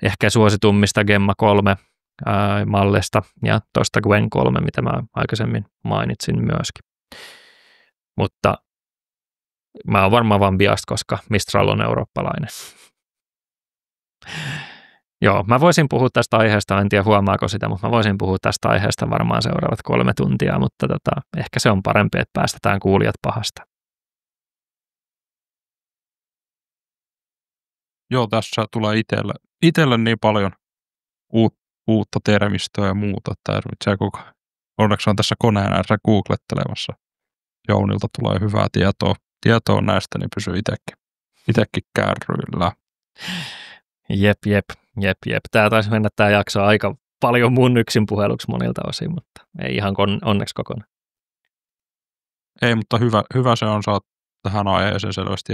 ehkä suositummista Gemma 3 mallista ja tuosta Gwen 3, mitä mä aikaisemmin mainitsin myöskin. Mutta mä oon varmaan vaan biased, koska Mistral on eurooppalainen. Joo, mä voisin puhua tästä aiheesta, en tiedä huomaako sitä, mutta mä voisin puhua tästä aiheesta varmaan seuraavat 3 tuntia, mutta ehkä se on parempi, että päästetään kuulijat pahasta. Joo, tässä tulee itselle niin paljon uutta termistöä ja muuta, että onneksi on tässä koneen ääressä googlettelemassa. Jounilta tulee hyvää tietoa näistä, niin pysyy itsekin kärryillä. Jep. Tämä taisi mennä tämä jakso aika paljon mun yksin puheluksi monilta osin, mutta ei ihan onneksi kokonaan. Ei, mutta hyvä se on, sä oot tähän aiheeseen selvästi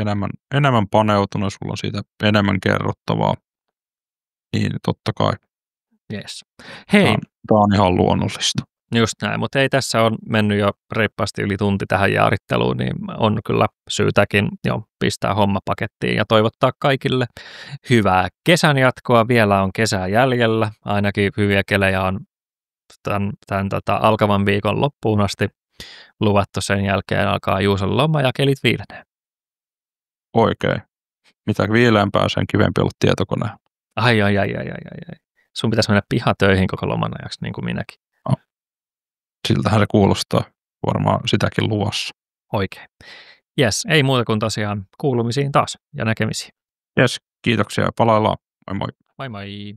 enemmän paneutunut, sulla on siitä enemmän kerrottavaa. Niin totta kai. Yes. Hei. Tämä on ihan luonnollista. Just näin, mutta ei tässä on mennyt jo reippaasti yli tunti tähän jaaritteluun, niin on kyllä syytäkin jo pistää homma pakettiin ja toivottaa kaikille hyvää kesän jatkoa. Vielä on kesää jäljellä, ainakin hyviä kelejä on tämän alkavan viikon loppuun asti luvattu. Sen jälkeen alkaa Juuson loma ja kelit viilenee. Oikein. Mitä viileämpää, sen kivempi ollut tietokone. Ai. Sun pitäisi mennä pihatöihin koko loman ajaksi, niin kuin minäkin. Siltähän se kuulostaa, varmaan sitäkin luvassa. Oikein. Jes, ei muuta kuin tosiaan kuulumisiin taas ja näkemisiin. Jes, kiitoksia ja palaillaan. Moi moi. Moi moi.